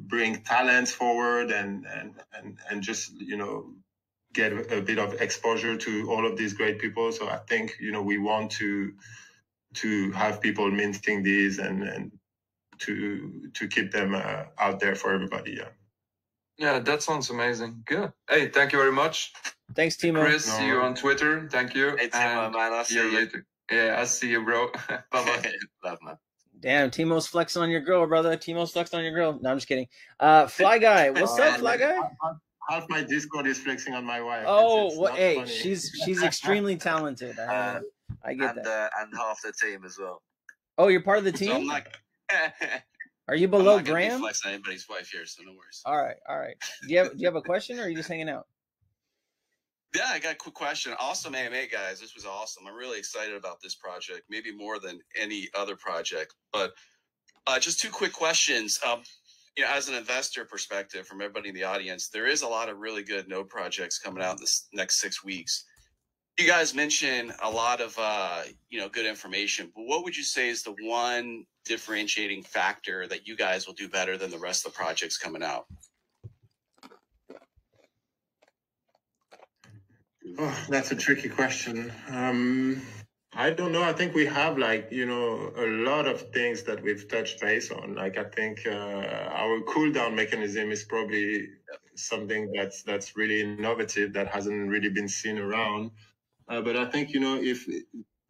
bring talents forward and just, get a bit of exposure to all of these great people. So I think, we want to have people minting these and to keep them out there for everybody. Yeah, that sounds amazing. Good. Hey, thank you very much. Thanks, Timo. Chris, see you on Twitter. Thank you. Hey, Timo, man. I'll see you later. Yeah, I'll see you, bro. Bye-bye. Love, man. Damn, Timo's flexing on your girl, brother. Timo's flexing on your girl. No, I'm just kidding. Fly Guy, what's up, Fly Guy? Half my Discord is flexing on my wife. Oh, well, hey, funny. she's extremely talented. I get that. And half the team as well. Oh, you're part of the team? So I'm not, Are you below I'm not gonna be Graham? flexing on anybody's wife here, so no worries. All right. Do you have a question, or are you just hanging out? Yeah, I got a quick question. Awesome AMA, guys. This was awesome. I'm really excited about this project, maybe more than any other project. But just two quick questions. As an investor perspective, from everybody in the audience, there is a lot of really good node projects coming out in this next 6 weeks. You guys mentioned a lot of good information, but what would you say is the one differentiating factor that you guys will do better than the rest of the projects coming out? Oh, that's a tricky question. I don't know. I think we have a lot of things that we've touched base on. I think our cooldown mechanism is probably something that's really innovative that hasn't really been seen around. But I think,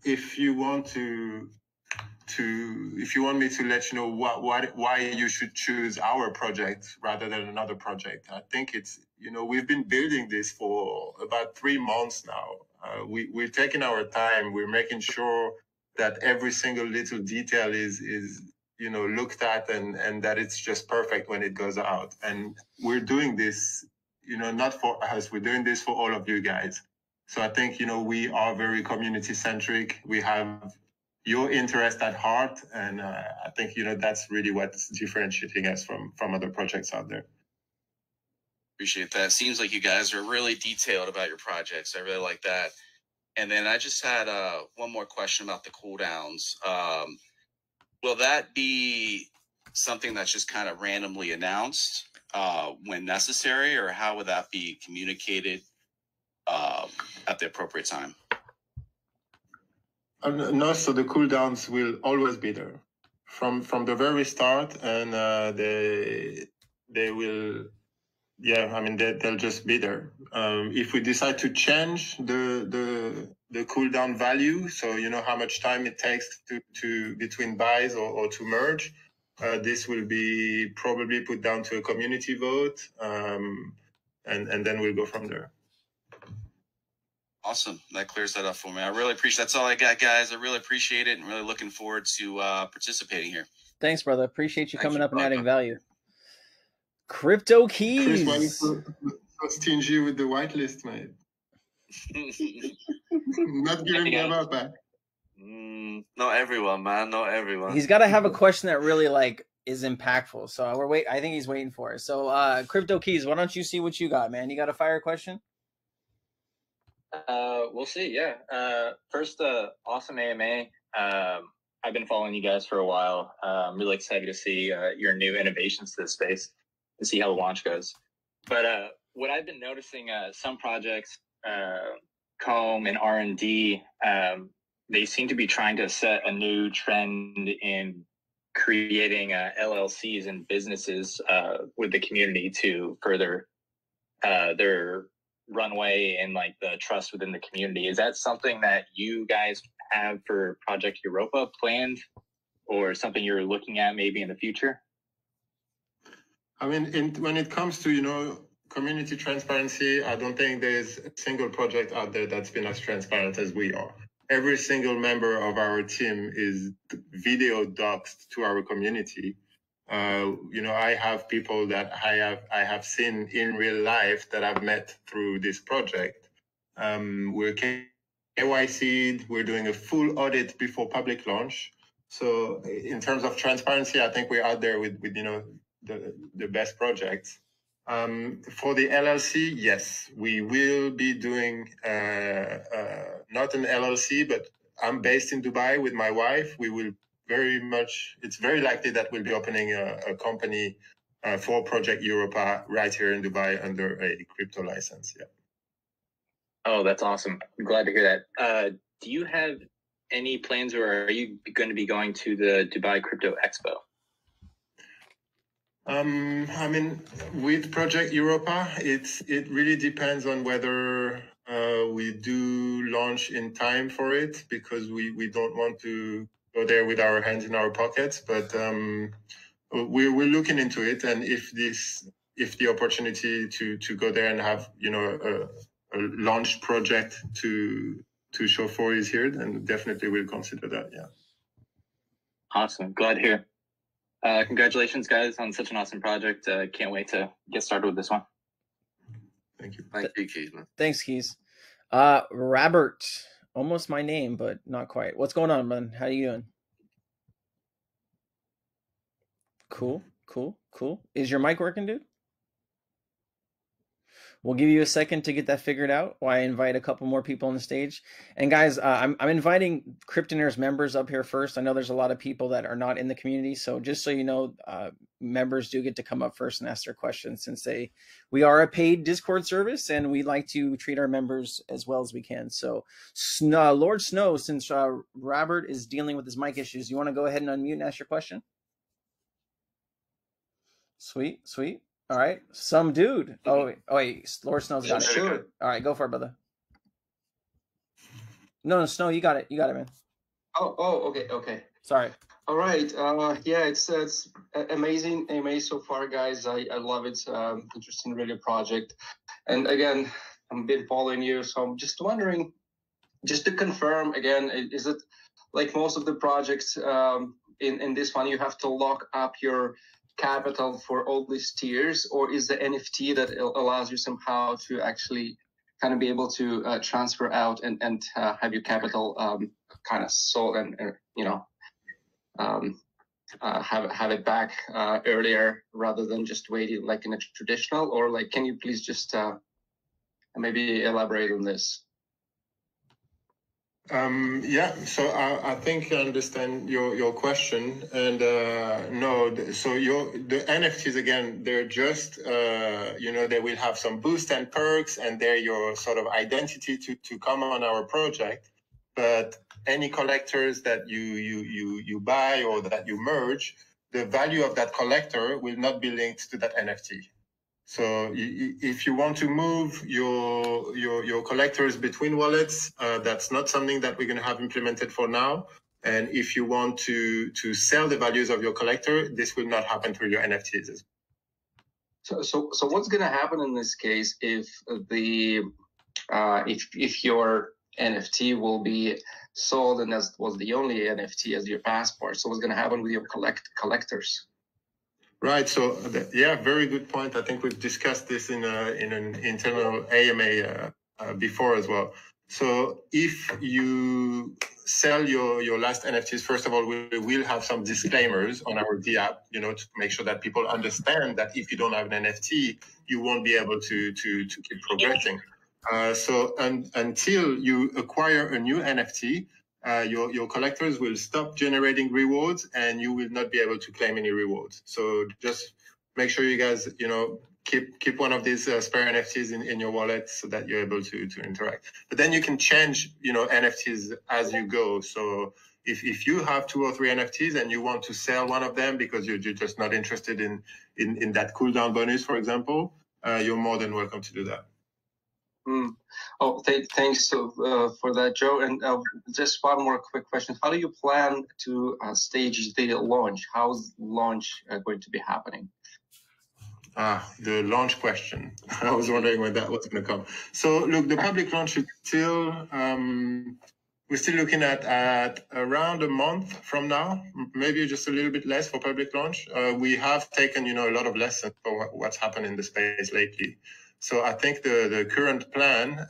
if you want if you want me to let you know why you should choose our project rather than another project, I think it's, we've been building this for about 3 months now. We're taking our time. We're making sure that every single little detail is looked at and that it's just perfect when it goes out. And we're doing this, not for us. We're doing this for all of you guys. So I think, we are very community centric. We have your interest at heart. And I think, that's really what's differentiating us from other projects out there. Appreciate that. Seems like you guys are really detailed about your projects. I really like that. And then I just had one more question about the cooldowns. Will that be something that's just kind of randomly announced when necessary, or how would that be communicated at the appropriate time? No, so the cooldowns will always be there from the very start, and they will. Yeah, I mean they'll just be there. If we decide to change the cooldown value, so how much time it takes to between buys or to merge, this will be probably put down to a community vote, and then we'll go from there. Awesome, that clears that up for me. I really appreciate. That's all I got, guys. I really appreciate it, and really looking forward to participating here. Thanks, brother. Appreciate you coming up and adding value. Crypto Keys. Chris, why are you so stingy with the whitelist, mate? Not giving them up back. Not everyone, man. Not everyone. He's got to have a question that really is impactful. So I think he's waiting for it. So Crypto Keys, why don't you see what you got, man? You got a fire question? We'll see. Yeah. First, awesome AMA. I've been following you guys for a while. I'm really excited to see your new innovations to this space, to see how the launch goes. But what I've been noticing, some projects, Comb and R&D, they seem to be trying to set a new trend in creating LLCs and businesses with the community to further their runway and the trust within the community. Is that something that you guys have for Project Europa planned, or something you're looking at maybe in the future? I mean, when it comes to, community transparency, I don't think there's a single project out there that's been as transparent as we are. Every single member of our team is video doxed to our community. I have people that I have seen in real life that I've met through this project. We're KYC'd, we're doing a full audit before public launch. So in terms of transparency, I think we're out there with the best projects. For the LLC, yes, we will be doing not an LLC, but I'm based in Dubai with my wife. We will it's very likely that we'll be opening a company for Project Europa right here in Dubai under a crypto license. Yeah. Oh, that's awesome. I'm glad to hear that. Do you have any plans, or are you going to be going to the Dubai Crypto Expo? I mean, with Project Europa, it really depends on whether we do launch in time for it, because we don't want to go there with our hands in our pockets. But we're looking into it, and if the opportunity to go there and have a launch project to show for is here, then definitely we'll consider that. Yeah. Awesome. Glad to hear. Congratulations, guys, on such an awesome project. Can't wait to get started with this one. Thank you. Thank you, Keys, man. Thanks, Keys. Robert, almost my name, but not quite. What's going on, man? How you doing? Cool. Is your mic working, dude? We'll give you a second to get that figured out while I invite a couple more people on the stage. And guys, I'm inviting Cryptonaires members up here first. I know there's a lot of people that are not in the community. So just so you know, members do get to come up first and ask their questions, since we are a paid Discord service and we like to treat our members as well as we can. So Lord Snow, since Robert is dealing with his mic issues, you want to go ahead and unmute and ask your question? Sweet. All right, some dude. Oh wait, Lord Snow's got it. Sure. All right, go for it, brother. No, Snow, you got it, man. Okay. Sorry. All right. Yeah, it's amazing AMA so far, guys. I love it. Interesting, really project. And again, I've been following you, so I'm just wondering, just to confirm again, is it like most of the projects in this one, you have to lock up your capital for all these tiers, or is the NFT that allows you somehow to actually kind of be able to transfer out and have your capital kind of sold and have it back earlier rather than just waiting like in a traditional? Or like, can you please just maybe elaborate on this? Yeah, so I think I understand your question, and no, so the NFTs again, they're just they will have some boost and perks, and they're your sort of identity to come on our project. But any collectors that you buy or that you merge, the value of that collector will not be linked to that NFT. So if you want to move your collectors between wallets, that's not something that we're going to have implemented for now. And if you want to sell the values of your collector, this will not happen through your NFTs. So what's going to happen in this case if if your NFT will be sold and that was the only NFT as your passport? So what's going to happen with your collectors? Right. So yeah, very good point. I think we've discussed this in an internal AMA before as well. So if you sell your last NFTs, first of all, we will have some disclaimers on our D app, to make sure that people understand that if you don't have an NFT, you won't be able to keep progressing. So until you acquire a new NFT, your collectors will stop generating rewards, and you will not be able to claim any rewards. So just make sure you guys, keep one of these spare NFTs in your wallet so that you're able to interact. But then you can change, NFTs as you go. So if you have 2 or 3 NFTs and you want to sell one of them because you're just not interested in that cooldown bonus, for example, you're more than welcome to do that. Oh, thanks for that, Joe. And just one more quick question. How do you plan to stage the launch? How's launch going to be happening? The launch question. I was wondering when that was going to come. So look, the public launch is still, we're still looking at around a month from now, maybe just a little bit less for public launch. We have taken, a lot of lessons for what's happened in the space lately. So I think the current plan,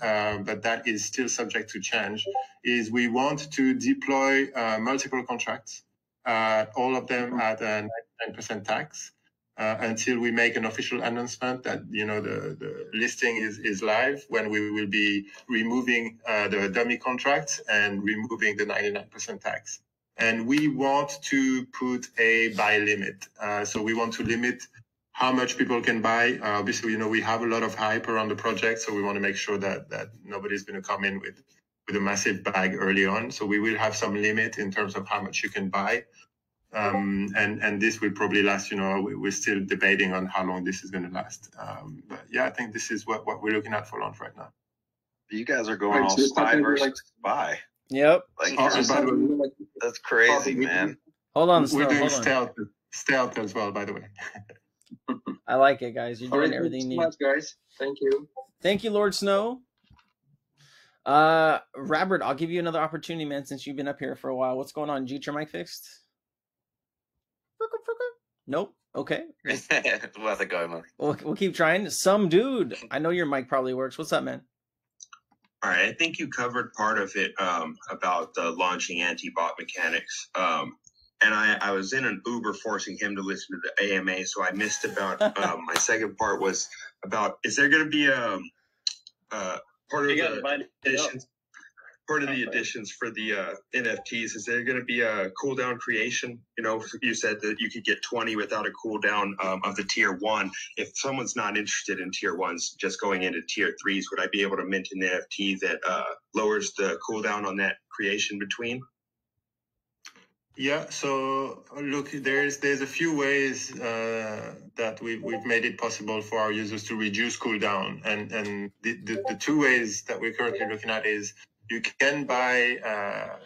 but that is still subject to change, is we want to deploy multiple contracts, all of them at a 9% tax, until we make an official announcement that the listing is live, when we will be removing the dummy contracts and removing the 99% tax. And we want to put a buy limit. So we want to limit how much people can buy. Obviously, we have a lot of hype around the project, so we want to make sure that nobody's going to come in with a massive bag early on. So we will have some limit in terms of how much you can buy. And this will probably last, we're still debating on how long this is going to last. But yeah, I think this is what we're looking at for launch right now. You guys are going all spy versus spy. Yep. Like, that's crazy, man. Hold on, we're doing hold stealth as well, by the way. I like it, guys. You're doing everything you need. Much, guys. Thank you. Thank you, Lord Snow. Robert, I'll give you another opportunity, man, since you've been up here for a while. What's going on? Did you get your mic fixed? Nope. Okay. Worth a go, man. We'll keep trying. Some dude. I know your mic probably works. What's up, man? All right. I think you covered part of it about launching anti-bot mechanics. And I was in an Uber forcing him to listen to the AMA, so I missed about my second part was about, is there going to be part of the additions for the NFTs, is there going to be a cooldown creation? You said that you could get 20 without a cooldown of the tier 1. If someone's not interested in tier 1s, just going into tier 3s, would I be able to mint an NFT that lowers the cooldown on that creation between? Yeah, so look, there's a few ways that we've made it possible for our users to reduce cooldown, and the two ways that we're currently looking at is you can buy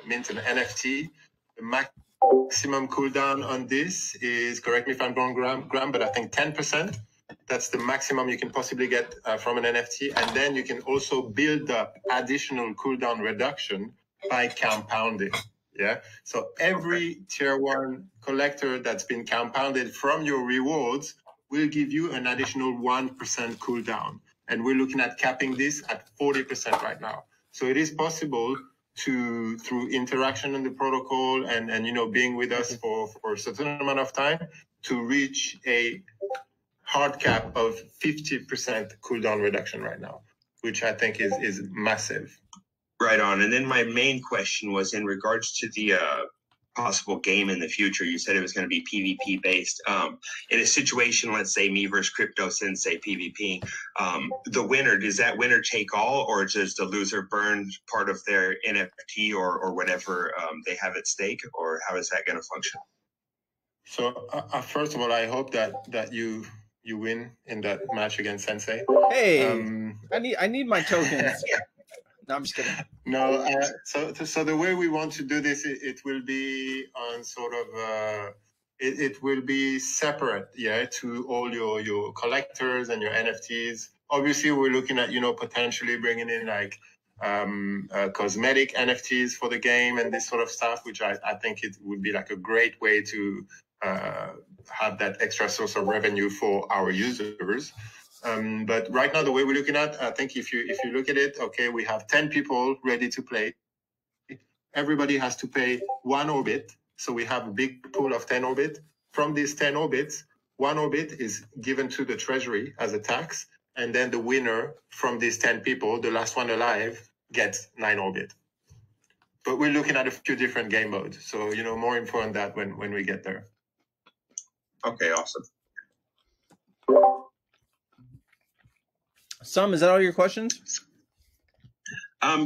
mint an NFT. The maximum cooldown on this is, correct me if I'm wrong, Graham, but I think 10%. That's the maximum you can possibly get from an NFT, and then you can also build up additional cooldown reduction by compounding. Yeah. So every tier 1 collector that's been compounded from your rewards will give you an additional 1% cooldown. And we're looking at capping this at 40% right now. So it is possible to, through interaction in the protocol and being with us for a certain amount of time, to reach a hard cap of 50% cooldown reduction right now, which I think is massive. Right on. And then my main question was in regards to the possible game in the future. You said it was going to be PvP based. In a situation, let's say me versus Crypto Sensei PvP, the winner, does that winner take all, or does the loser burn part of their NFT or whatever they have at stake, or how is that going to function? So first of all, I hope that you win in that match against Sensei. Hey, I need my tokens. No, I'm just kidding. No, so the way we want to do this, it will be on sort of, it will be separate, to all your collectors and your NFTs. Obviously, we're looking at, potentially bringing in like cosmetic NFTs for the game and this sort of stuff, which I think it would be like a great way to have that extra source of revenue for our users. But right now, the way we're looking at, I think if you look at it, okay, we have 10 people ready to play. Everybody has to pay 1 orbit. So we have a big pool of 10 orbit. From these 10 orbits, 1 orbit is given to the Treasury as a tax. And then the winner from these 10 people, the last one alive, gets 9 orbit. But we're looking at a few different game modes. So, more info on that when we get there. Okay, awesome. Is that all your questions?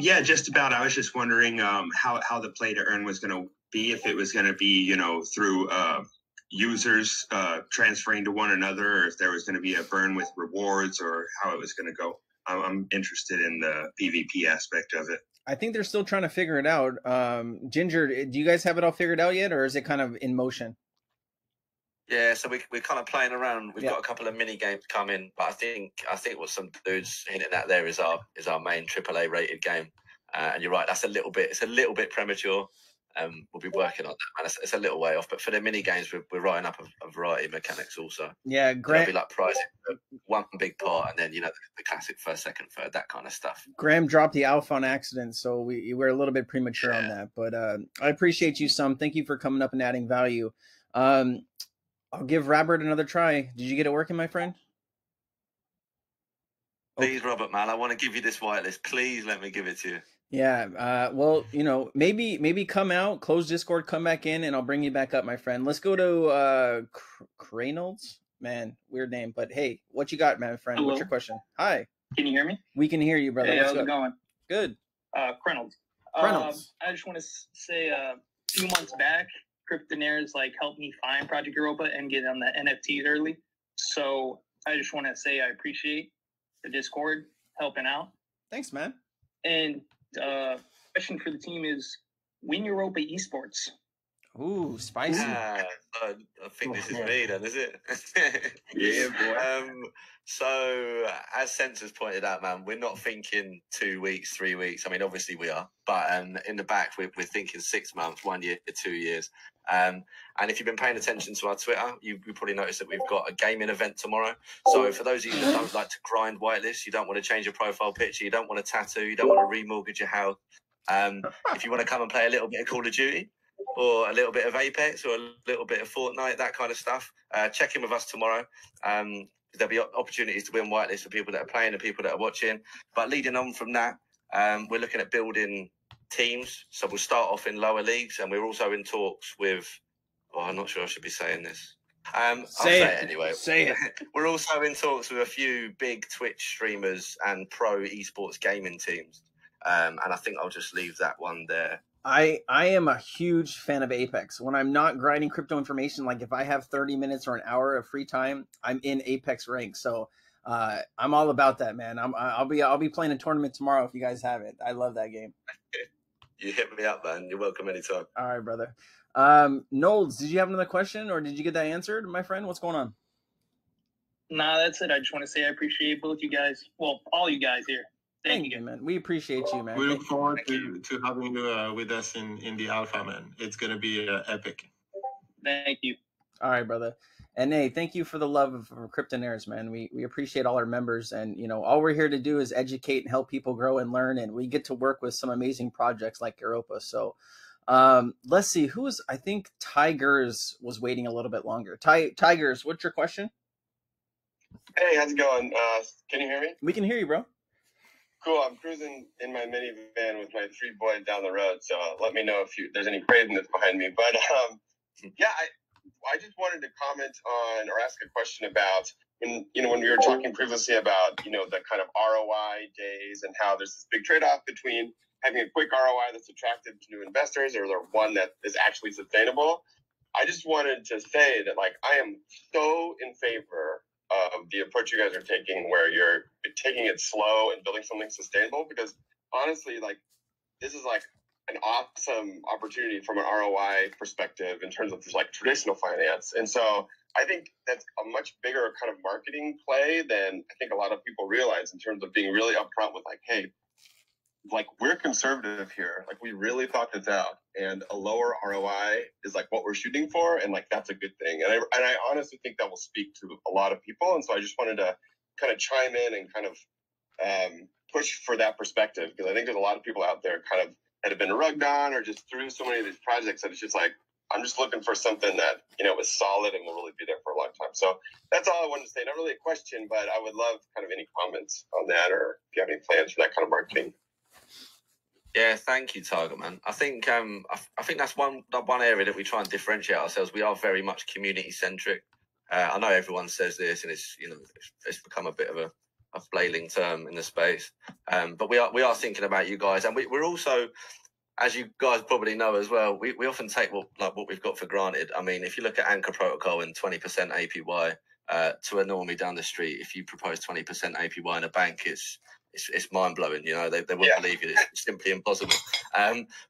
Yeah, just about. I was just wondering how the play to earn was going to be, if it was going to be, through users transferring to one another, or if there was going to be a burn with rewards, or how it was going to go. I'm interested in the PvP aspect of it. I think they're still trying to figure it out. Ginger, do you guys have it all figured out yet, or is it kind of in motion? Yeah, so we're kind of playing around. We've got a couple of mini games coming, but I think what some dudes hinting at there is our main AAA rated game. And you're right, it's a little bit premature. We'll be working on that, man. It's a little way off, but for the mini games, we're writing up a variety of mechanics also. Yeah, great. It'll be like pricing one big part, and then the classic first, second, third, that kind of stuff. Graham dropped the alpha on accident, so we're a little bit premature on that. But I appreciate you, Sam. Thank you for coming up and adding value. I'll give Robert another try. Did you get it working, my friend? Please, Robert, man, I want to give you this whitelist. Please let me give it to you. Yeah. Well, maybe come out, close Discord, come back in, and I'll bring you back up, my friend. Let's go to Cranolds. Man, weird name, but hey, what you got, man, friend? Hello. What's your question? Hi. Can you hear me? We can hear you, brother. Hey, What's how's up? it going? Good. Reynolds. Reynolds. I just want to say a few months back, Cryptonaires like helped me find Project Europa and get on the NFTs early. So I just want to say I appreciate the Discord helping out. Thanks, man. And question for the team is, Win Europa Esports. Ooh, spicy. I think this is me then, is it? Yeah, boy. So as Sensor's pointed out, man, we're not thinking 2 weeks, 3 weeks. I mean, obviously we are, but in the back we're thinking 6 months, 1 year, 2 years. And if you've been paying attention to our Twitter, you probably noticed that we've got a gaming event tomorrow. So for those of you that don't like to grind whitelist, you don't want to change your profile picture, you don't want to tattoo, you don't want to remortgage your house. If you want to come and play a little bit of Call of Duty, or a little bit of Apex, or a little bit of Fortnite, that kind of stuff, check in with us tomorrow. There'll be opportunities to win whitelist for people that are playing and people that are watching. But leading on from that, we're looking at building teams. So we'll start off in lower leagues, and we're also in talks with, well, I'm not sure I should be saying this. I'll say it anyway. Say it. We're also in talks with a few big Twitch streamers and pro esports gaming teams. And I think I'll just leave that one there. I am a huge fan of Apex. When I'm not grinding crypto information, like if I have 30 minutes or an hour of free time, I'm in Apex ranks. So I'm all about that, man. I'll be playing a tournament tomorrow if you guys have it. I love that game. You hit me up, man. You're welcome anytime. All right, brother. Knowles, did you have another question, or did you get that answered, my friend? What's going on? Nah, that's it. I just want to say I appreciate both you guys. Well, all you guys here. Thank you, man. We appreciate you, man. We look forward to having you with us in the alpha, man. It's going to be epic. Thank you. All right, brother. And hey, thank you for the love of Cryptonaires, man. We appreciate all our members, and all we're here to do is educate and help people grow and learn, and we get to work with some amazing projects like Europa. So let's see, I think Tigers was waiting a little bit longer. Tigers, what's your question? Hey, how's it going? Can you hear me? We can hear you, bro. Cool. I'm cruising in my minivan with my 3 boys down the road, so let me know if there's any craziness behind me. But yeah, I just wanted to comment on or ask a question about when we were talking previously about the kind of ROI days and how there's this big trade-off between having a quick ROI that's attractive to new investors or one that is actually sustainable. I just wanted to say that I am so in favor of the approach you guys are taking, where you're taking it slow and building something sustainable, because honestly, this is an awesome opportunity from an ROI perspective in terms of just traditional finance. And so I think that's a much bigger kind of marketing play than I think a lot of people realize, in terms of being really upfront with hey, we're conservative here. We really thought this out, and a lower ROI is what we're shooting for, and that's a good thing. And I honestly think that will speak to a lot of people. And so I just wanted to kind of chime in and kind of push for that perspective, because I think there's a lot of people out there kind of that have been rugged on or just through so many of these projects that it's just I'm just looking for something that is solid and will really be there for a long time. So that's all I wanted to say. Not really a question, but I would love kind of any comments on that, or if you have any plans for that kind of marketing. Yeah, thank you, Tiger, man. I think that's one area that we try and differentiate ourselves. We are very much community centric. I know everyone says this, and it's become a bit of a flailing term in the space. But we are thinking about you guys, and we're also, as you guys probably know as well, we often take what we've got for granted. I mean, if you look at Anchor Protocol and 20% APY to a normie down the street, if you propose 20% APY in a bank, it's mind blowing. They wouldn't believe it. It's simply impossible.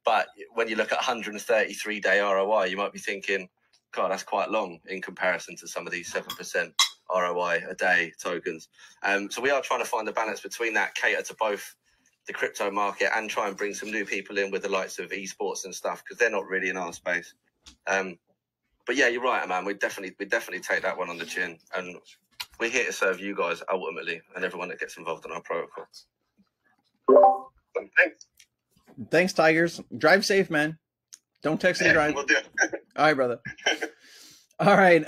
But when you look at 133-day ROI, you might be thinking, God, that's quite long in comparison to some of these 7% ROI a day tokens. So we are trying to find a balance between that, cater to both the crypto market and try and bring some new people in with the likes of esports and stuff, because they're not really in our space. But yeah, you're right, man. We definitely take that one on the chin, and we're here to serve you guys ultimately, and everyone that gets involved in our protocol. Thanks, Tigers. Drive safe, man. Don't text and drive. We'll do. All right, brother. All right,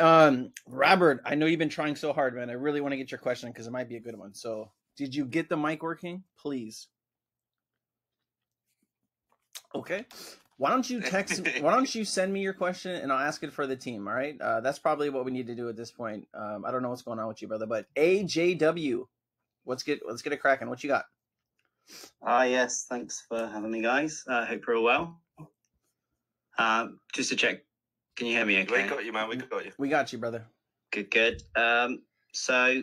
Robert, I know you've been trying so hard, man. I really want to get your question because it might be a good one. So, did you get the mic working? Please. Okay. Why don't you text? Why don't you send me your question and I'll ask it for the team? All right, that's probably what we need to do at this point. I don't know what's going on with you, brother, but AJW, let's get it cracking. What you got? Yes, thanks for having me, guys. Hope you're all well. Just to check, can you hear me okay? We got you, man. We got you. We got you, brother. Good. So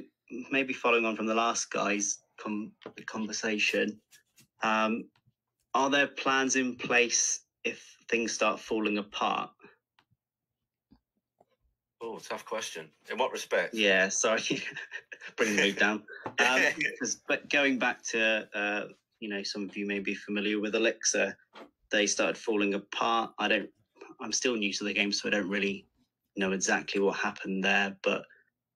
maybe following on from the last guy's conversation, are there plans in place if things start falling apart? Oh, tough question. In what respect? Yeah, sorry, bring the mood down. But going back to, some of you may be familiar with Elixir. They started falling apart. I'm still new to the game, so I don't really know exactly what happened there, but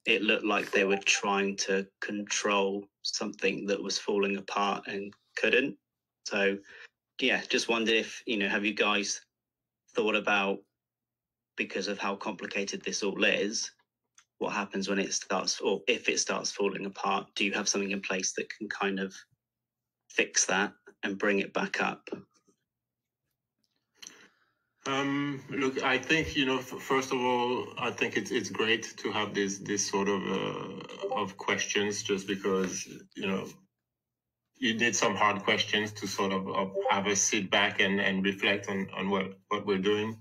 it looked like they were trying to control something that was falling apart and couldn't. So, yeah, just wondered if, have you guys thought about, because of how complicated this all is, what happens when it starts, or if it starts falling apart? Do you have something in place that can kind of fix that and bring it back up? Look, I think, first of all, I think it's great to have this sort of questions, just because, you need some hard questions to sort of have us sit back and reflect on what we're doing.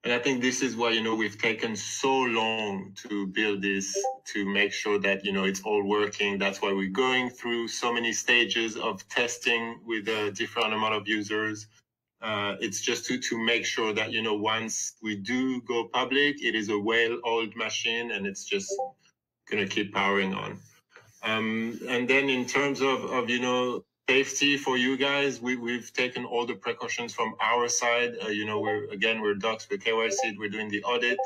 And I think this is why, we've taken so long to build this, to make sure that, it's all working. That's why we're going through so many stages of testing with a different amount of users. It's just to make sure that, once we do go public, it is a well-oiled machine and it's just going to keep powering on. And then in terms of safety for you guys, we've taken all the precautions from our side. We're docs, we're KYC, we're doing the audit.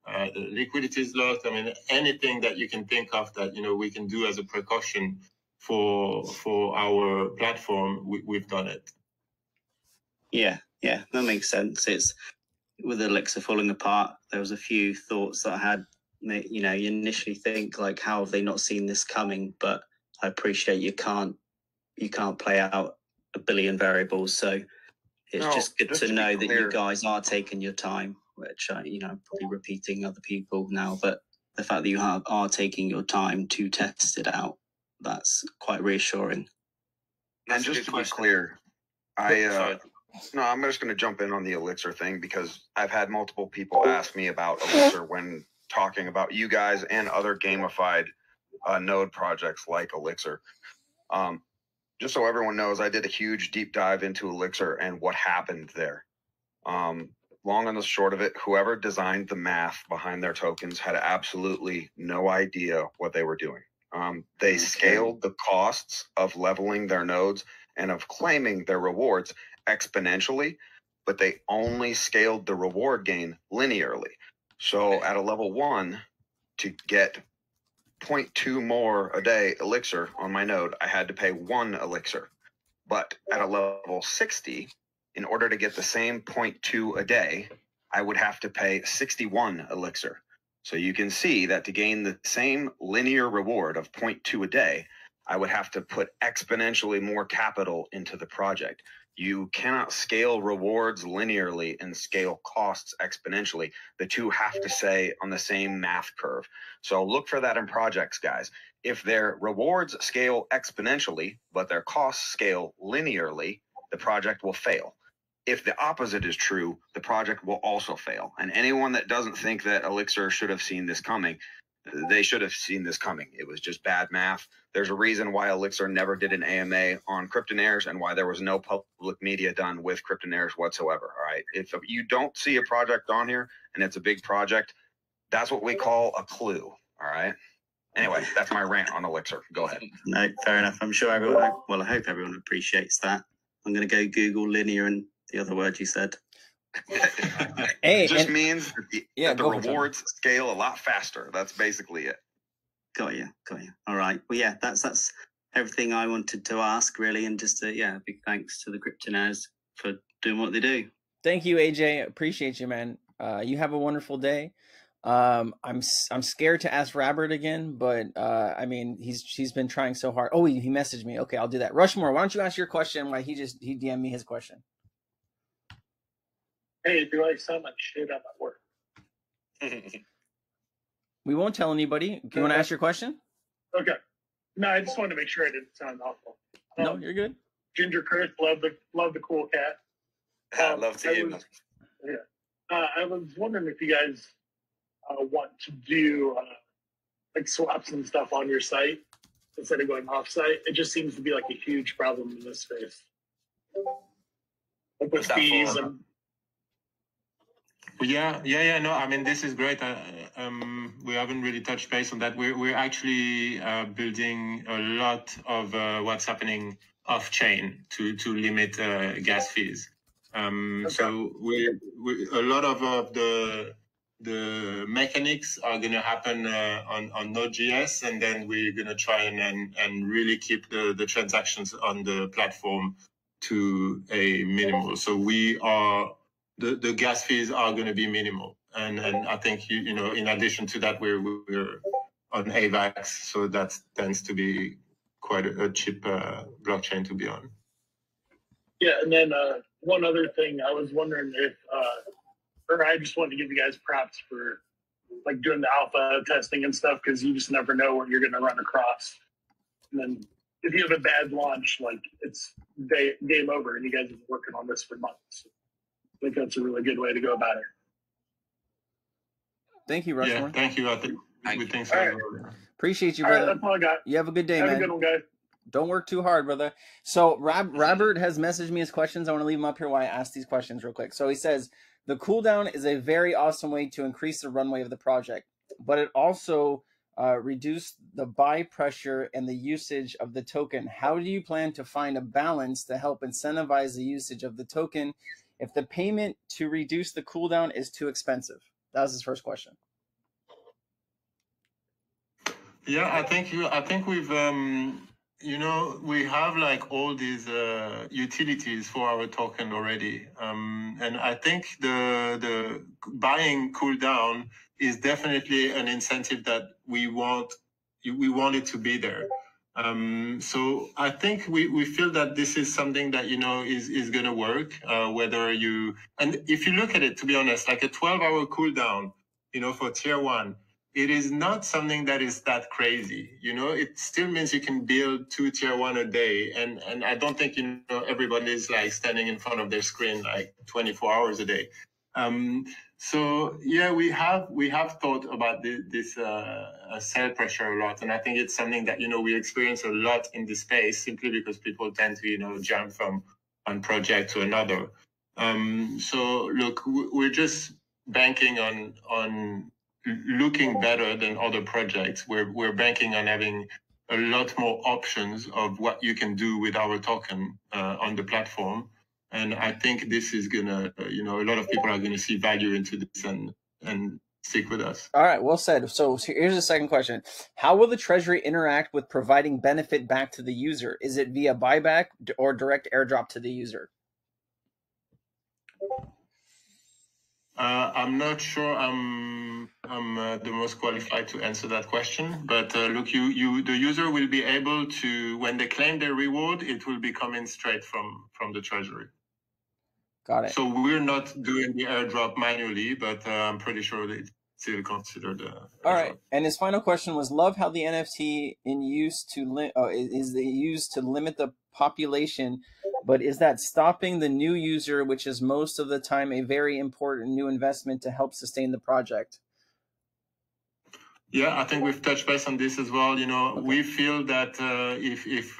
The liquidity is locked. I mean, anything that you can think of that, we can do as a precaution for our platform, we've done it. Yeah, that makes sense. It's with Elixir falling apart, there was a few thoughts that I had. You initially think, like, how have they not seen this coming? But I appreciate you can't play out a billion variables. So it's just good to know that you guys are taking your time, which I'm probably repeating other people now, but the fact that you are taking your time to test it out, that's quite reassuring. And just to be clear, I'm just going to jump in on the Elixir thing, because I've had multiple people ask me about Elixir when talking about you guys and other gamified node projects like Elixir. Just so everyone knows, I did a huge deep dive into Elixir and what happened there. Long and the short of it, whoever designed the math behind their tokens had absolutely no idea what they were doing. They scaled the costs of leveling their nodes and of claiming their rewards exponentially, but they only scaled the reward gain linearly. So at a level 1, to get 0.2 more a day Elixir on my node, I had to pay 1 Elixir. But at a level 60, in order to get the same 0.2 a day, I would have to pay 61 Elixir. So you can see that to gain the same linear reward of 0.2 a day, I would have to put exponentially more capital into the project. You cannot scale rewards linearly and scale costs exponentially. The two have to stay on the same math curve. So look for that in projects, guys. If their rewards scale exponentially, but their costs scale linearly, the project will fail. If the opposite is true, the project will also fail. And anyone that doesn't think that Elixir should have seen this coming, they should have seen this coming. It was just bad math. There's a reason why Elixir never did an AMA on Cryptonaires and why there was no public media done with Cryptonaires whatsoever. All right. If you don't see a project on here and it's a big project, that's what we call a clue. All right. Anyway, that's my rant on Elixir. Go ahead. No, fair enough. I'm sure everyone, I hope everyone appreciates that. I'm going to go Google linear and the other word you said. It just means that the rewards scale a lot faster. That's basically it. Got you. All right. Well, yeah, that's everything I wanted to ask, really, and just big thanks to the Cryptonaires for doing what they do. Thank you, AJ. Appreciate you, man. You have a wonderful day. I'm scared to ask Robert again, but I mean, he's been trying so hard. Oh, he messaged me. Okay, I'll do that. Rushmore, why don't you ask your question? Why he DM'd me his question. Hey, do I sound like shit? I'm at work. We won't tell anybody. Do you want to ask your question? Okay. No, I just wanted to make sure I didn't sound awful. No, you're good. Ginger Chris, love the cool cat. Love to you, man. Yeah. I was wondering if you guys want to do like swaps and stuff on your site instead of going off site. It just seems to be like a huge problem in this space. Like with fees and Yeah. No, I mean, this is great. We haven't really touched base on that. We're actually building a lot of what's happening off chain to limit gas fees. So a lot of the mechanics are going to happen on Node.js, and then we're going to try and really keep the transactions on the platform to a minimal. So the gas fees are going to be minimal, and I think you know in addition to that we're on AVAX, so that tends to be quite a cheap blockchain to be on. yeah, and then one other thing, I was wondering if, or I just wanted to give you guys props for like doing the alpha testing and stuff, because you just never know what you're going to run across. And then if you have a bad launch, like it's game over, and you guys have been working on this for months. I think that's a really good way to go about it. Thank you, Rushmore. Yeah, thank you. I think we think so. Right. Appreciate you, All right, brother. that's all I got. You have a good day, Have man. a good one, guys. Don't work too hard, brother. So Robert has messaged me his questions. I want to leave them up here while I ask these questions real quick. So he says, the cooldown is a very awesome way to increase the runway of the project, but it also reduce the buy pressure and the usage of the token. How do you plan to find a balance to help incentivize the usage of the token if the payment to reduce the cooldown is too expensive? That was his first question. Yeah, I think we've we have like all these utilities for our token already, and I think the buying cooldown is definitely an incentive that we want it to be there. So I think we feel that this is something that is going to work, whether and if you look at it, to be honest, like a 12-hour cooldown for tier 1, it is not something that is that crazy. It still means you can build 2 tier 1 a day, and I don't think everybody is like standing in front of their screen like 24 hours a day. So yeah, we have thought about this sell pressure a lot, and I think it's something that we experience a lot in this space, simply because people tend to jump from one project to another. So look, we're just banking on looking better than other projects. We're banking on having a lot more options of what you can do with our token on the platform. And I think this is gonna, a lot of people are gonna see value into this and stick with us. All right, well said. So here's the second question. How will the Treasury interact with providing benefit back to the user? Is it via buyback or direct airdrop to the user? I'm not sure I'm the most qualified to answer that question, but look, the user will be able to, when they claim their reward, it will be coming straight from the Treasury. Got it. So we're not doing the airdrop manually, but I'm pretty sure they still considered. All right, and his final question was: love how the NFT used to limit the population, but is that stopping the new user, which is most of the time a very important new investment to help sustain the project? Yeah, I think we've touched base on this as well. We feel that if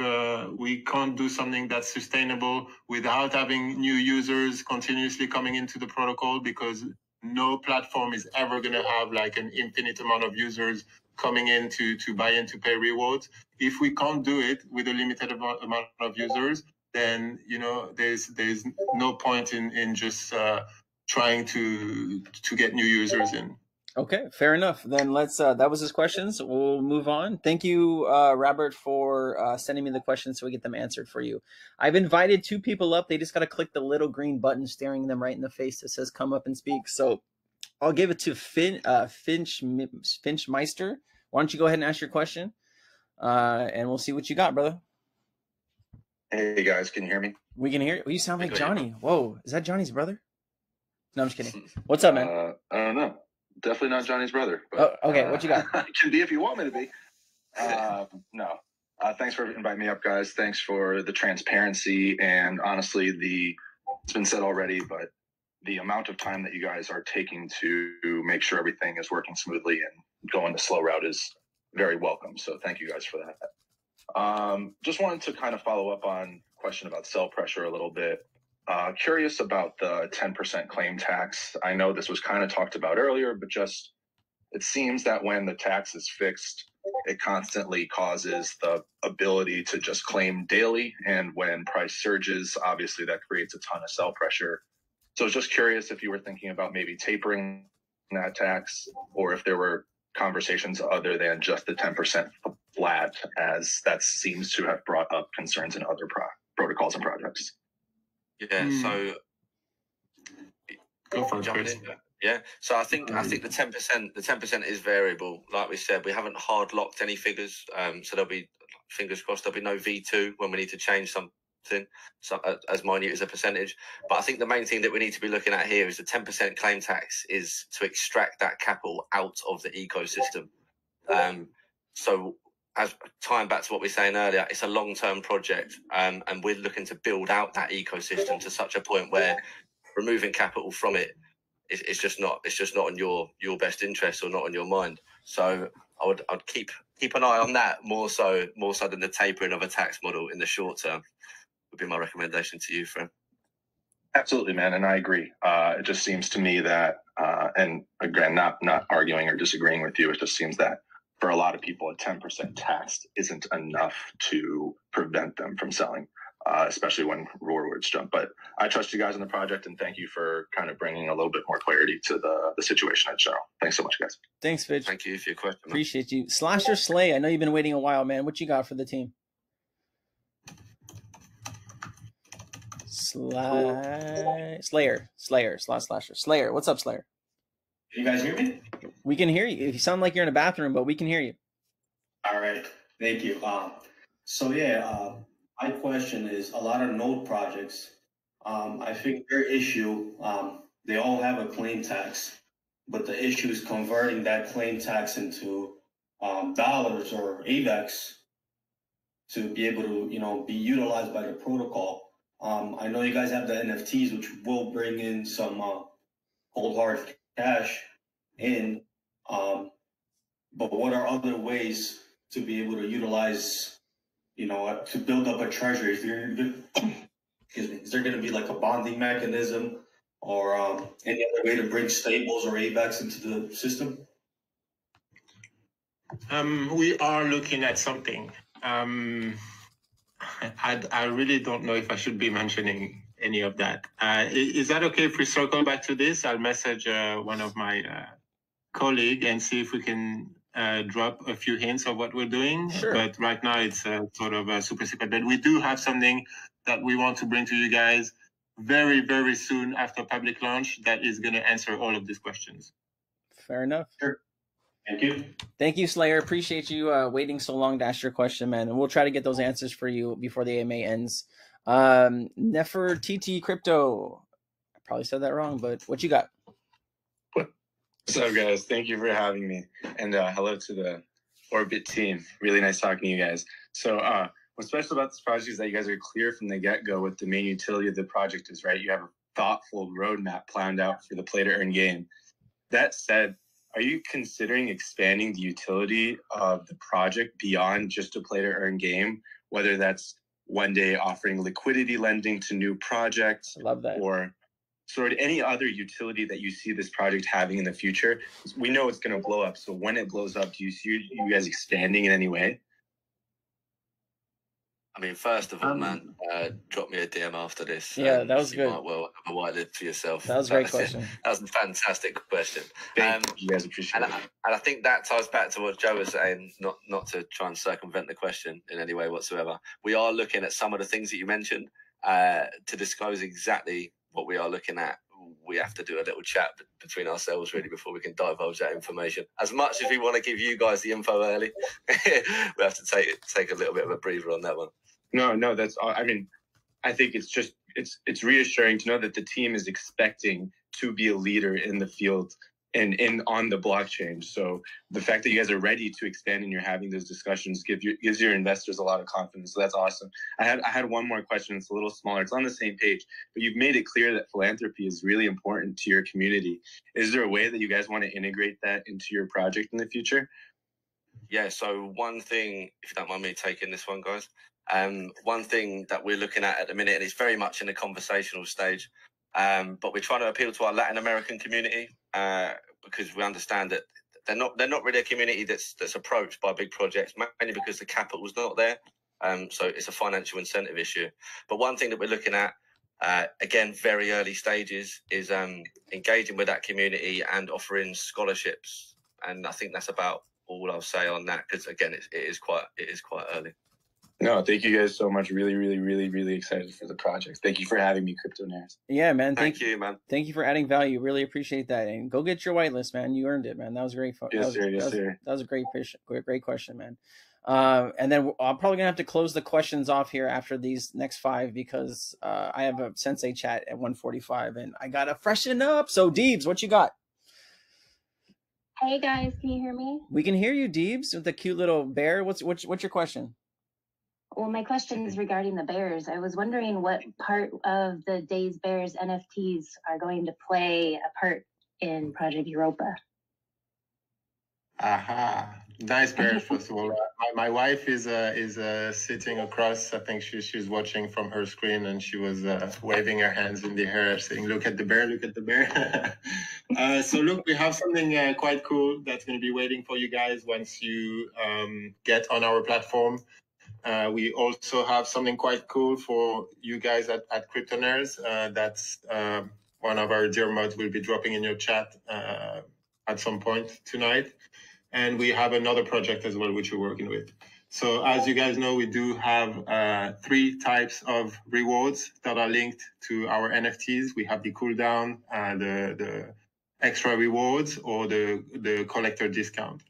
we can't do something that's sustainable without having new users continuously coming into the protocol, because no platform is ever going to have like an infinite amount of users coming in to buy in to pay rewards. If we can't do it with a limited amount of users, then there's no point in just trying to get new users in. Okay, fair enough. Then let's, that was his questions. We'll move on. Thank you, Robert, for sending me the questions so we get them answered for you. I've invited 2 people up. They just got to click the little green button staring them right in the face that says come up and speak. So I'll give it to Finchmeister. Why don't you go ahead and ask your question? And we'll see what you got, brother. Hey, guys, can you hear me? We can hear you. You sound like Johhny. Whoa, is that Johnny's brother? No, I'm just kidding. What's up, man? I don't know. Definitely not Johnny's brother. But, okay, what you got? Can be if you want me to be. No. Thanks for inviting me up, guys. Thanks for the transparency and honestly, it's been said already, but the amount of time that you guys are taking to make sure everything is working smoothly and going the slow route is very welcome. So thank you guys for that. Just wanted to kind of follow up on question about sell pressure a little bit. Curious about the 10% claim tax. I know this was kind of talked about earlier, but just it seems that when the tax is fixed, it constantly causes the ability to just claim daily. And when price surges, obviously that creates a ton of sell pressure. So I was just curious if you were thinking about maybe tapering that tax, or if there were conversations other than just the 10% flat, as that seems to have brought up concerns in other protocols and projects. Yeah, so go for it, Chris. Yeah, so I think the 10% is variable. Like we said, we haven't hard locked any figures. So there'll be, fingers crossed, there'll be no V2 when we need to change something, so as minute as a percentage. But I think the main thing that we need to be looking at here is the 10% claim tax is to extract that capital out of the ecosystem. So as tying back to what we were saying earlier, it's a long-term project, and we're looking to build out that ecosystem to such a point where removing capital from it, it's just not in your best interest or not on your mind. So I'd keep an eye on that more so than the tapering of a tax model in the short term would be my recommendation to you, friend. Absolutely, man, and I agree. It just seems to me that, and again, not arguing or disagreeing with you, it just seems that for a lot of people, a 10% tax isn't enough to prevent them from selling, especially when rewards jump. But I trust you guys in the project, and thank you for kind of bringing a little bit more clarity to the situation in general. Thanks so much, guys. Thanks, Fitch. Thank you for your question. Appreciate you. Slash or Slay? I know you've been waiting a while, man. What you got for the team? Slayer. Slayer. What's up, Slayer? Can you guys hear me? We can hear you. You sound like you're in a bathroom, but we can hear you. All right. Thank you. My question is, a lot of node projects, I think their issue, they all have a claim tax, but the issue is converting that claim tax into dollars or AVAX to be able to, be utilized by the protocol. I know you guys have the NFTs, which will bring in some cold hard cash in, but what are other ways to be able to utilize, to build up a treasury? Is there going to be like a bonding mechanism or any other way to bring stables or AVAX into the system? We are looking at something. I really don't know if I should be mentioning any of that. Is that okay if we circle back to this? I'll message one of my colleagues and see if we can drop a few hints of what we're doing. Sure. But right now it's sort of super secret. But we do have something that we want to bring to you guys very, very soon after public launch that is going to answer all of these questions. Fair enough. Sure. Thank you. Thank you, Slayer. Appreciate you waiting so long to ask your question, man. And we'll try to get those answers for you before the AMA ends. Nefertiti Crypto. I probably said that wrong, but what you got? What's up, guys? Thank you for having me. And hello to the Orbit team. Really nice talking to you guys. So what's special about this project is that you guys are clear from the get-go what the main utility of the project is, right? You have a thoughtful roadmap planned out for the play-to-earn game. That said, are you considering expanding the utility of the project beyond just a play-to-earn game, whether that's one day offering liquidity lending to new projects? Love that. Or sort of any other utility that you see this project having in the future? We know it's going to blow up. So when it blows up, do you see you guys expanding in any way? I mean, first of all, man, drop me a DM after this. Yeah, that was you good. Might well have a white lid for yourself. That was a great question. That was a fantastic question. Thank you guys, appreciate it. And I think that ties back to what Joe was saying, not to try and circumvent the question in any way whatsoever. We are looking at some of the things that you mentioned. To disclose exactly what we are looking at, we have to do a little chat between ourselves really before we can divulge that information. As much as we want to give you guys the info early, we have to take a little bit of a breather on that one. No, that's all. I mean, I think it's just it's reassuring to know that the team is expecting to be a leader in the field and on the blockchain. So the fact that you guys are ready to expand and you're having those discussions gives your investors a lot of confidence. So that's awesome. I had one more question. It's a little smaller. It's on the same page, but you've made it clear that philanthropy is really important to your community. Is there a way that you guys want to integrate that into your project in the future? Yeah, so one thing, if you don't mind me taking this one, guys, one thing that we're looking at the minute, and it's very much in the conversational stage, but we're trying to appeal to our Latin American community because we understand that they're not really a community that's approached by big projects, mainly because the capital's not there. So it's a financial incentive issue. But one thing that we're looking at, again, very early stages, is engaging with that community and offering scholarships. And I think that's about all I'll say on that, because again, it is quite early. No, thank you guys so much. Really, really, really, really excited for the project. Thank you for having me, Cryptonaires. Yeah, man. Thank you, man. Thank you for adding value. Really appreciate that. And go get your whitelist, man. You earned it, man. That was great. Yes, sir. That was a great question, man. And then I'm probably gonna have to close the questions off here after these next 5 because I have a Sensei chat at 1:45 and I gotta freshen up. So Deebs, what you got? Hey guys, can you hear me? We can hear you, Deebs, with the cute little bear. What's your question? Well, my question is regarding the bears. I was wondering what part of the Days Bears NFTs are going to play a part in Project Europa. Aha, nice bears. First of all, my wife is sitting across. I think she's watching from her screen, and she was waving her hands in the air, saying, "Look at the bear! Look at the bear!" So look, we have something quite cool that's going to be waiting for you guys once you get on our platform. We also have something quite cool for you guys at Cryptonaires. That's one of our dear mods will be dropping in your chat at some point tonight. And we have another project as well, which we're working with. So as you guys know, we do have 3 types of rewards that are linked to our NFTs. We have the cooldown, the extra rewards, or the collector discount.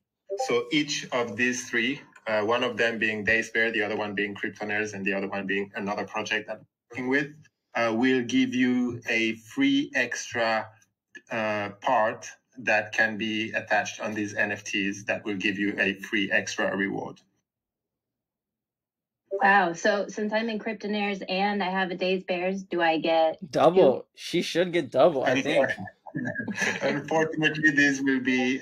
So each of these 3, one of them being Dayspare, the other one being Cryptonaires, and the other one being another project that we're working with, will give you a free extra part that can be attached on these NFTs that will give you a free extra reward. Wow. So since I'm in Cryptonaires and I have a Days Bears, do I get double? She should get double, I think. Unfortunately, this will be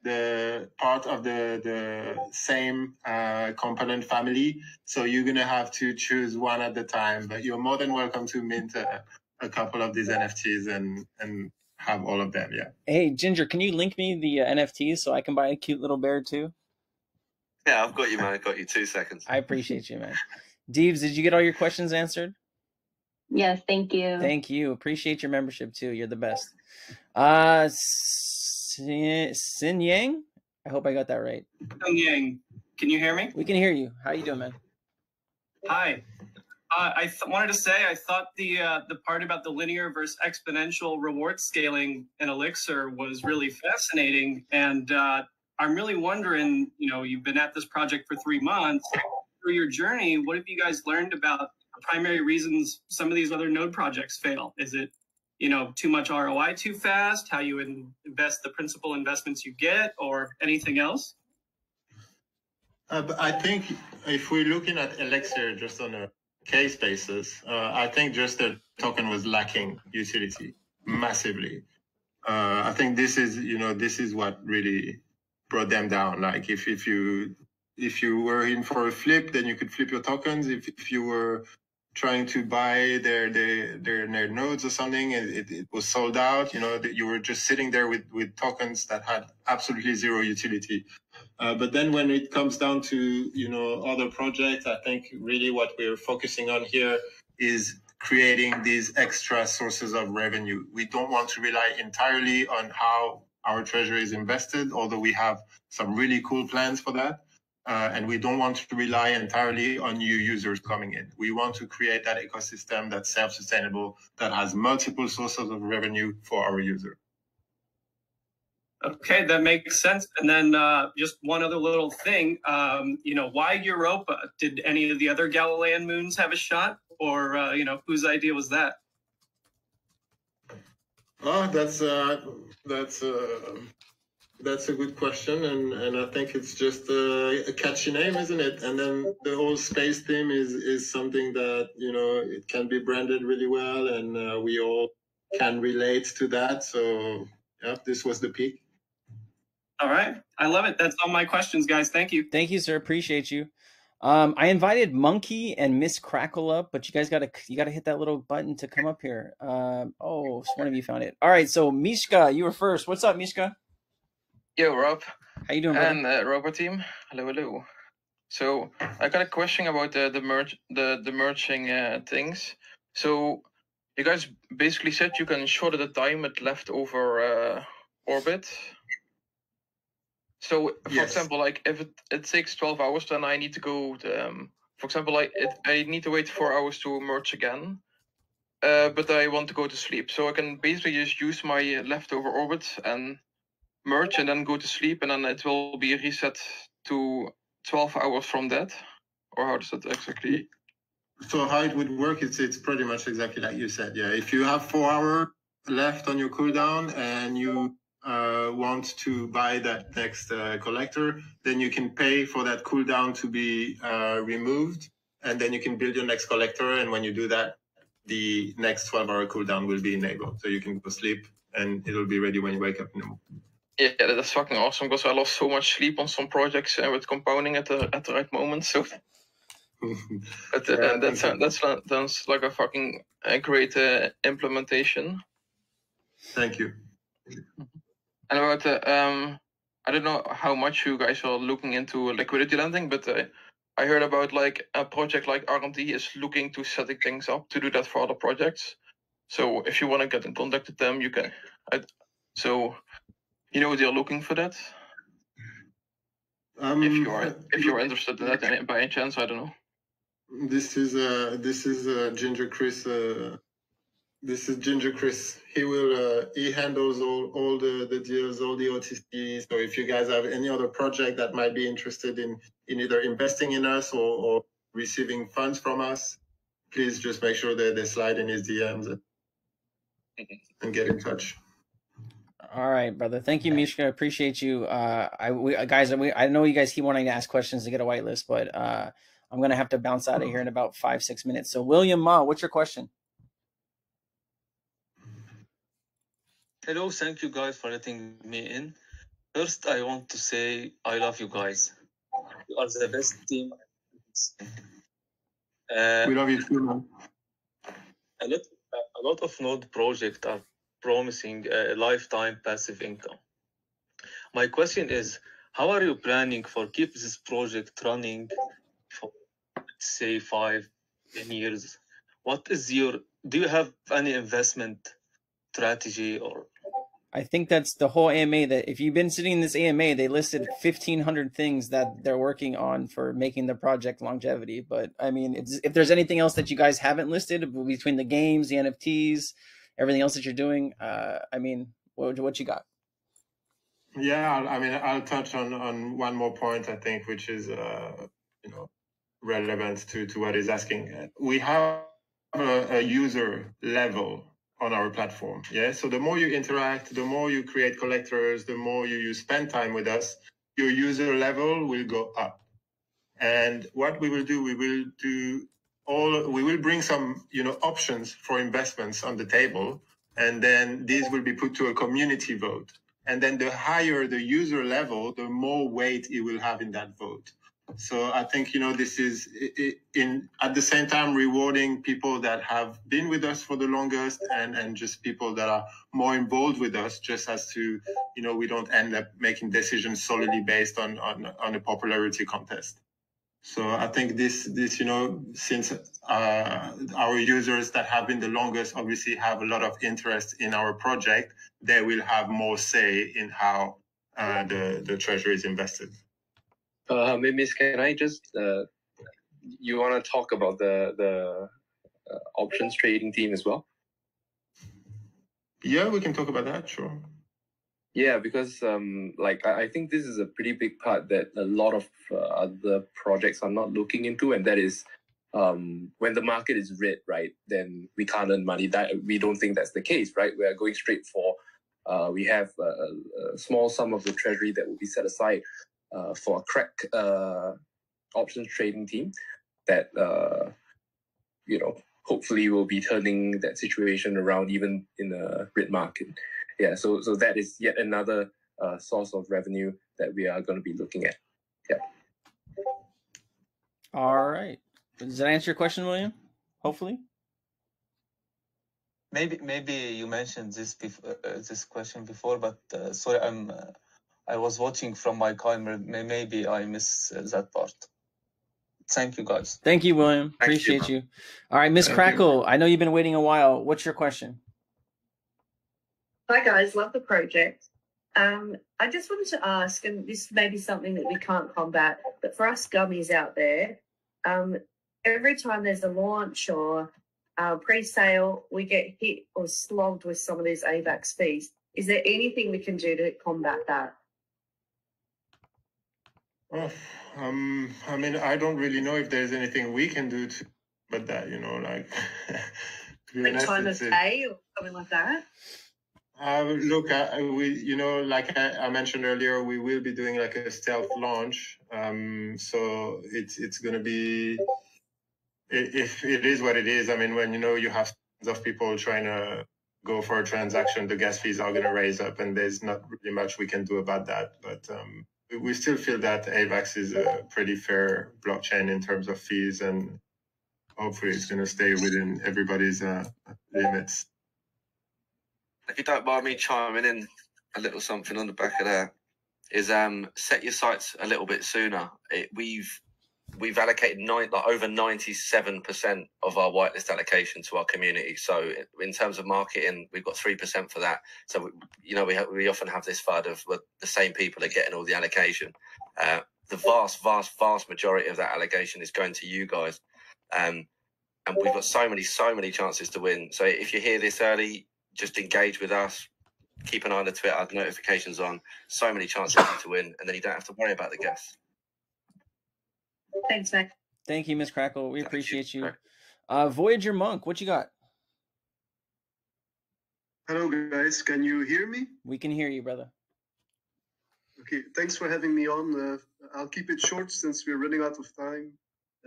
the part of the same component family. So you're going to have to choose one at a time, but you're more than welcome to mint a couple of these NFTs and have all of them. Yeah. Hey, Ginger, can you link me the NFTs so I can buy a cute little bear too? Yeah, I've got you, man. I've got you. 2 seconds. I appreciate you, man. Deebs, did you get all your questions answered? Yes, thank you. Thank you. Appreciate your membership too. You're the best. Sin Yang? I hope I got that right. Sin Yang, can you hear me? We can hear you. How you doing, man? Hi. I wanted to say I thought the part about the linear versus exponential reward scaling in Elixir was really fascinating, and I'm really wondering, you've been at this project for 3 months. Through your journey, what have you guys learned about the primary reasons some of these other node projects fail? Is it, too much ROI too fast, how you invest the principal investments you get, or anything else? But I think if we're looking at Elixir just on a case basis, I think just the token was lacking utility massively. I think this is what really brought them down. Like if you were in for a flip, then you could flip your tokens. If you were trying to buy their nodes or something, it was sold out. You were just sitting there with tokens that had absolutely zero utility. But then when it comes down to, other projects, I think really what we're focusing on here is creating these extra sources of revenue. We don't want to rely entirely on how our treasury is invested, although we have some really cool plans for that. And we don't want to rely entirely on new users coming in. We want to create that ecosystem that's self-sustainable, that has multiple sources of revenue for our user. Okay, that makes sense. And then just one other little thing, why Europa? Did any of the other Galilean moons have a shot? or whose idea was that? Oh, that's a good question, and I think it's just a catchy name, isn't it? And then the whole space theme is something that it can be branded really well, and we all can relate to that. So yeah, this was the peak. All right, I love it. That's all my questions, guys. Thank you. Thank you, sir. Appreciate you. I invited Monkey and Miss Crackle up, but you guys gotta hit that little button to come up here. Oh, one of you found it. All right, so Mishka, you were first. What's up, Mishka? Yo, Rob. How you doing, brother? And Robot team. Hello, hello. So I got a question about the merging things. So you guys basically said you can shorten the time it left over orbit. So for example, like if it takes 12 hours, then I need to go to, for example, I need to wait 4 hours to merge again. But I want to go to sleep. So I can basically just use my leftover orbit and merge and then go to sleep, and then it will be reset to 12 hours from that? Or how does that exactly? So how it would work is it's pretty much exactly like you said. Yeah, if you have 4 hours left on your cooldown and you want to buy that next collector, then you can pay for that cooldown to be removed, and then you can build your next collector. And when you do that, the next 12-hour cooldown will be enabled. So you can go sleep, and it'll be ready when you wake up in the morning. Yeah, that's fucking awesome, because I lost so much sleep on some projects with compounding at the right moment. So, but that sounds like a fucking great implementation. Thank you. And about I don't know how much you guys are looking into liquidity lending, but I heard about like a project like R&D is looking to setting things up to do that for other projects. So if you want to get in contact with them, you can. They're looking for that. If you're interested in that by any chance, I don't know. This is Ginger Chris. This is Ginger Chris. He handles all the deals, all the OTCs. So if you guys have any other project that might be interested in either investing in us or receiving funds from us, please just make sure that they slide in his DMs and get in touch. All right, brother. Thank you, Mishka. Appreciate you. I know you guys keep wanting to ask questions to get a whitelist, but I'm gonna have to bounce out of here in about 5-6 minutes. So, William Ma, what's your question? Hello, thank you guys for letting me in. First, I want to say I love you guys. You are the best team. We love you too, man. A lot of node projects are promising a lifetime passive income. My question is, how are you planning for keep this project running for, say, 5-10 years? Do you have any investment strategy or? I think that's the whole AMA, that if you've been sitting in this AMA, they listed 1,500 things that they're working on for making the project longevity. But I mean, if there's anything else that you guys haven't listed between the games, the NFTs, everything else that you're doing, I mean, what you got? Yeah, I mean, I'll touch on one more point, I think, which is relevant to what he's asking. We have a user level on our platform. Yeah. So the more you interact, the more you create collectors, the more you spend time with us, your user level will go up. And what we will do, we will bring some, options for investments on the table. And then these will be put to a community vote. And then the higher the user level, the more weight it will have in that vote. So I think, this is at the same time rewarding people that have been with us for the longest and just people that are more involved with us, just as to, we don't end up making decisions solely based on a popularity contest. So I think this since our users that have been the longest obviously have a lot of interest in our project, they will have more say in how the treasury is invested. Miss, can I just, you want to talk about the options trading team as well? Yeah, we can talk about that, sure. Yeah, because I think this is a pretty big part that a lot of other projects are not looking into, and that is when the market is red, right, then we can't earn money. That we don't think that's the case, right? We are going straight for. We have a small sum of the treasury that will be set aside for a crack options trading team that hopefully will be turning that situation around even in a red market. Yeah, so that is yet another source of revenue that we are going to be looking at. Yeah. All right. Does that answer your question, William? Hopefully. Maybe you mentioned this this question before, but sorry, I was watching from my camera. Maybe I missed that part. Thank you, guys. Thank you, William. Appreciate you. All right, Miss Crackle, I know you've been waiting a while. What's your question? Hi, guys. Love the project. I just wanted to ask, and this may be something that we can't combat, but for us gummies out there, every time there's a launch or pre-sale, we get hit or slogged with some of these AVAX fees. Is there anything we can do to combat that? I mean, I don't really know if there's anything we can do to, but that, like, to be honest, time of day or something like that? Look, we, like I mentioned earlier, we will be doing like a stealth launch. So it's going to be, if it is what it is. I mean, when you have tons of people trying to go for a transaction, the gas fees are going to raise up, and there's not really much we can do about that. But we still feel that AVAX is a pretty fair blockchain in terms of fees, and hopefully it's going to stay within everybody's limits. If you don't mind me chiming in a little something on the back of that, is set your sights a little bit sooner. We've allocated over 97% of our whitelist allocation to our community. So in terms of marketing, we've got 3% for that. So we often have this FUD of the same people are getting all the allocation. The vast majority of that allocation is going to you guys, and we've got so many chances to win. So if you hear this early, just engage with us. Keep an eye on the Twitter, notifications on. So many chances to win, and then you don't have to worry about the gas. Thanks, Mac. Thank you, Miss Crackle. We appreciate you. Voyager Monk, what you got? Hello, guys. Can you hear me? We can hear you, brother. Okay, thanks for having me on. I'll keep it short since we're running out of time.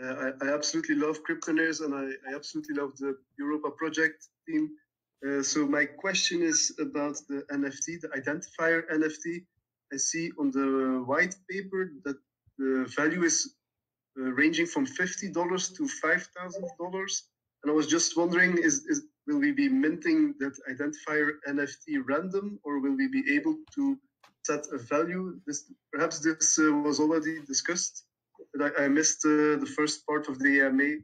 I absolutely love Cryptonaires, and I absolutely love the Europa project team. So my question is about the NFT, the identifier NFT. I see on the white paper that the value is ranging from $50 to $5,000. And I was just wondering, will we be minting that identifier NFT random, or will we be able to set a value? Perhaps this was already discussed, but I missed the first part of the AMA.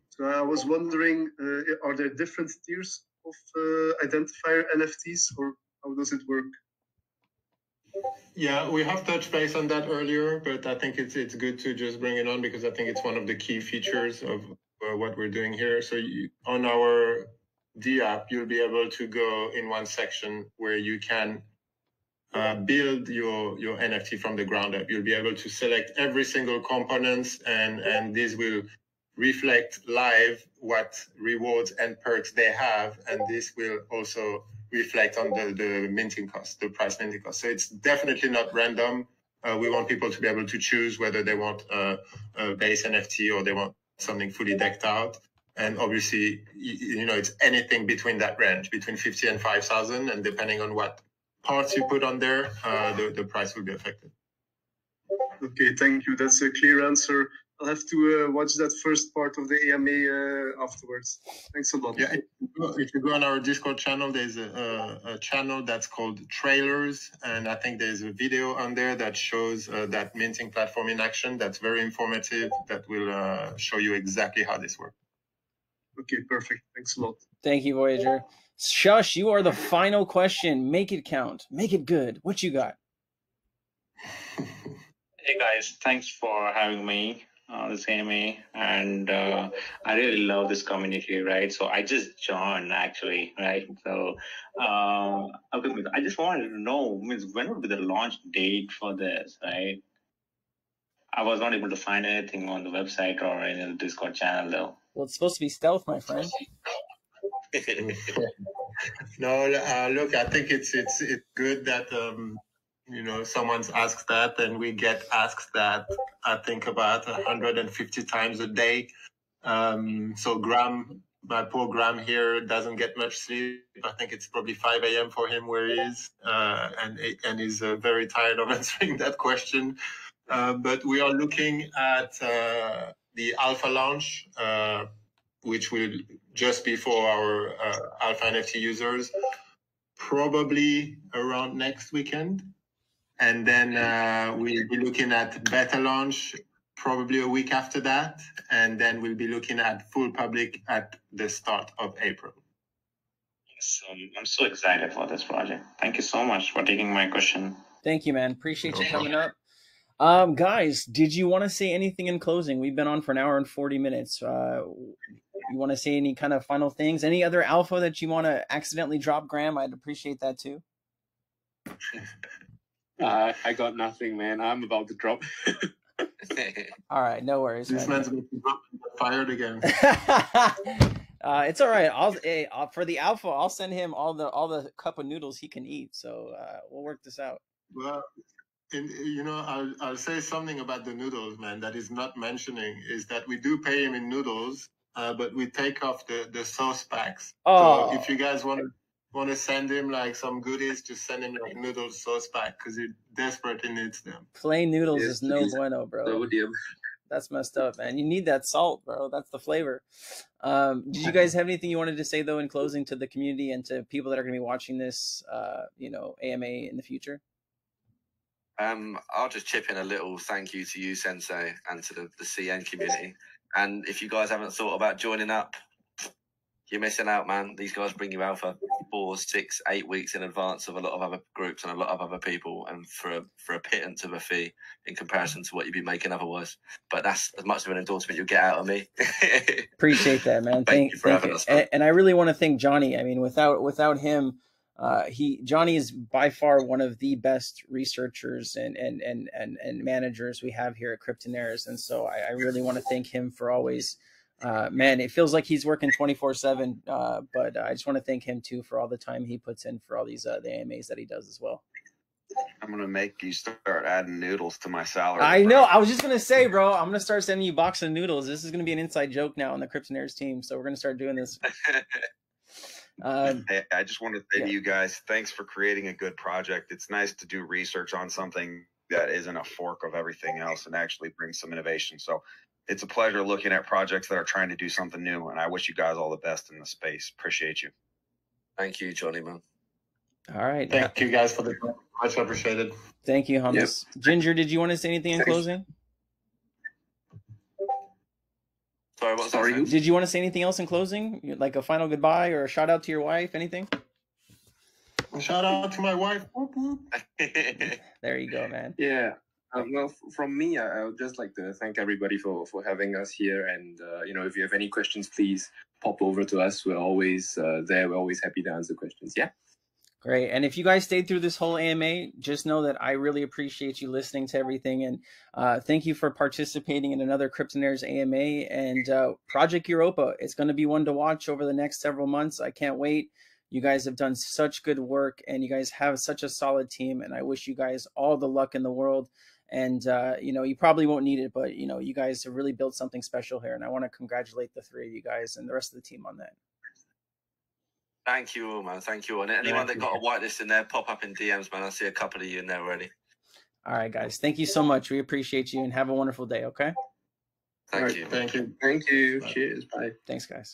So I was wondering, are there different tiers of identifier NFTs, or how does it work? Yeah, we have touched base on that earlier, but I think it's good to just bring it on because I think it's one of the key features of what we're doing here. So on our D app, you'll be able to go in one section where you can build your NFT from the ground up. You'll be able to select every single component, and this will reflect live what rewards and perks they have, and this will also reflect on the minting cost, the price minting cost. So it's definitely not random. We want people to be able to choose whether they want a base NFT or they want something fully decked out. And obviously, it's anything between that range, between 50 and 5,000, and depending on what parts you put on there, the price will be affected. Okay, thank you. That's a clear answer. I'll have to watch that first part of the AMA afterwards. Thanks a lot. Yeah, if you go on our Discord channel, there's a channel that's called Trailers, and I think there's a video on there that shows that minting platform in action. That's very informative. That will show you exactly how this works. Okay, perfect. Thanks a lot. Thank you, Voyager. Shush, you are the final question. Make it count. Make it good. What you got? Hey guys, thanks for having me on this AMA, and I really love this community, right? So I just joined actually, right? So I just wanted to know, when would be the launch date for this, right? I was not able to find anything on the website or in the Discord channel though. Well, it's supposed to be stealth, my friend. No, look, I think it's good that someone's asked that, and we get asked that. I think about 150 times a day. So Graham, my poor Graham here, doesn't get much sleep. I think it's probably 5 a.m. for him where he is, and he's very tired of answering that question. But we are looking at the alpha launch, which will just be for our alpha NFT users, probably around next weekend. And then we'll be looking at beta launch probably a week after that. And then we'll be looking at full public at the start of April. So I'm so excited for this project. Thank you so much for taking my question. Thank you, man. Appreciate you coming up. Guys, did you want to say anything in closing? We've been on for an hour and 40 minutes. You want to say any kind of final things? Any other alpha that you want to accidentally drop, Graham? I'd appreciate that too. I got nothing, man. I'm about to drop. All right, no worries. This man's going to be fired again. It's all right. For the alpha, I'll send him all the cup of noodles he can eat. So we'll work this out. Well, I'll say something about the noodles, man, that is not mentioning is that we do pay him in noodles, but we take off the sauce packs. Oh. So if you guys want to send him like some goodies, just send him like noodles sauce pack because he desperately needs them. Plain noodles is no bueno, bro. That's messed up, man. You need that salt, bro. That's the flavor. Did you guys have anything you wanted to say though in closing to the community and to people that are going to be watching this, AMA in the future? I'll just chip in a little thank you to you, Sensei, and to the CN community. And if you guys haven't thought about joining up, you're missing out, man. These guys bring you alpha 4, 6, 8 weeks in advance of a lot of other groups and a lot of other people, and for a pittance of a fee in comparison to what you'd be making otherwise. But that's as much of an endorsement you'll get out of me. Appreciate that, man. Thank you. And I really want to thank Johhny. I mean, without him, Johhny is by far one of the best researchers and managers we have here at Cryptonaires, and so I really want to thank him for always. Man, it feels like he's working 24/7, but I just want to thank him too for all the time he puts in for all these the AMAs that he does as well. I'm gonna make you start adding noodles to my salary. I know. I was just gonna say, bro, I'm gonna start sending you boxes of noodles. This is gonna be an inside joke now on the Cryptonaires team, so we're gonna start doing this. Hey, I just want to say to you guys, thanks for creating a good project. It's nice to do research on something that isn't a fork of everything else and actually bring some innovation. So it's a pleasure looking at projects that are trying to do something new, and I wish you guys all the best in the space. Appreciate you. Thank you, Johhny, man. All right. Thank you guys for the much appreciated. Thank you, Hummus. Yep. Ginger, did you want to say anything in closing? Sorry, did you want to say anything else in closing? Like a final goodbye or a shout out to your wife? Anything? Shout out to my wife. There you go, man. Yeah. Well, from me, I would just like to thank everybody for having us here. And, if you have any questions, please pop over to us. We're always there. We're always happy to answer questions. Yeah. Great. And if you guys stayed through this whole AMA, just know that I really appreciate you listening to everything. And thank you for participating in another Cryptonaires AMA and Project Europa. It's going to be one to watch over the next several months. I can't wait. You guys have done such good work and you guys have such a solid team. And I wish you guys all the luck in the world. And, you probably won't need it, but, you guys have really built something special here. And I want to congratulate the three of you guys and the rest of the team on that. Thank you all, man. Thank you all. And anyone that got a whitelist in there, pop up in DMs, man. I see a couple of you in there already. All right, guys. Thank you so much. We appreciate you and have a wonderful day, okay? Thank you. Thank you. Thank you. Cheers. Bye. Thanks, guys.